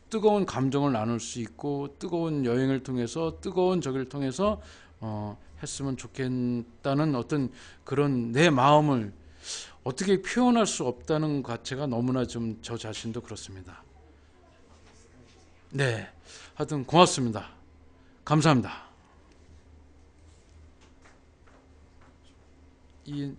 뜨거운 감정을 나눌 수 있고, 뜨거운 여행을 통해서 뜨거운 저기를 통해서 했으면 좋겠다는 어떤 그런 내 마음을 어떻게 표현할 수 없다는 것 자체가 너무나 좀 저 자신도 그렇습니다. 네, 하여튼 고맙습니다. 감사합니다. 이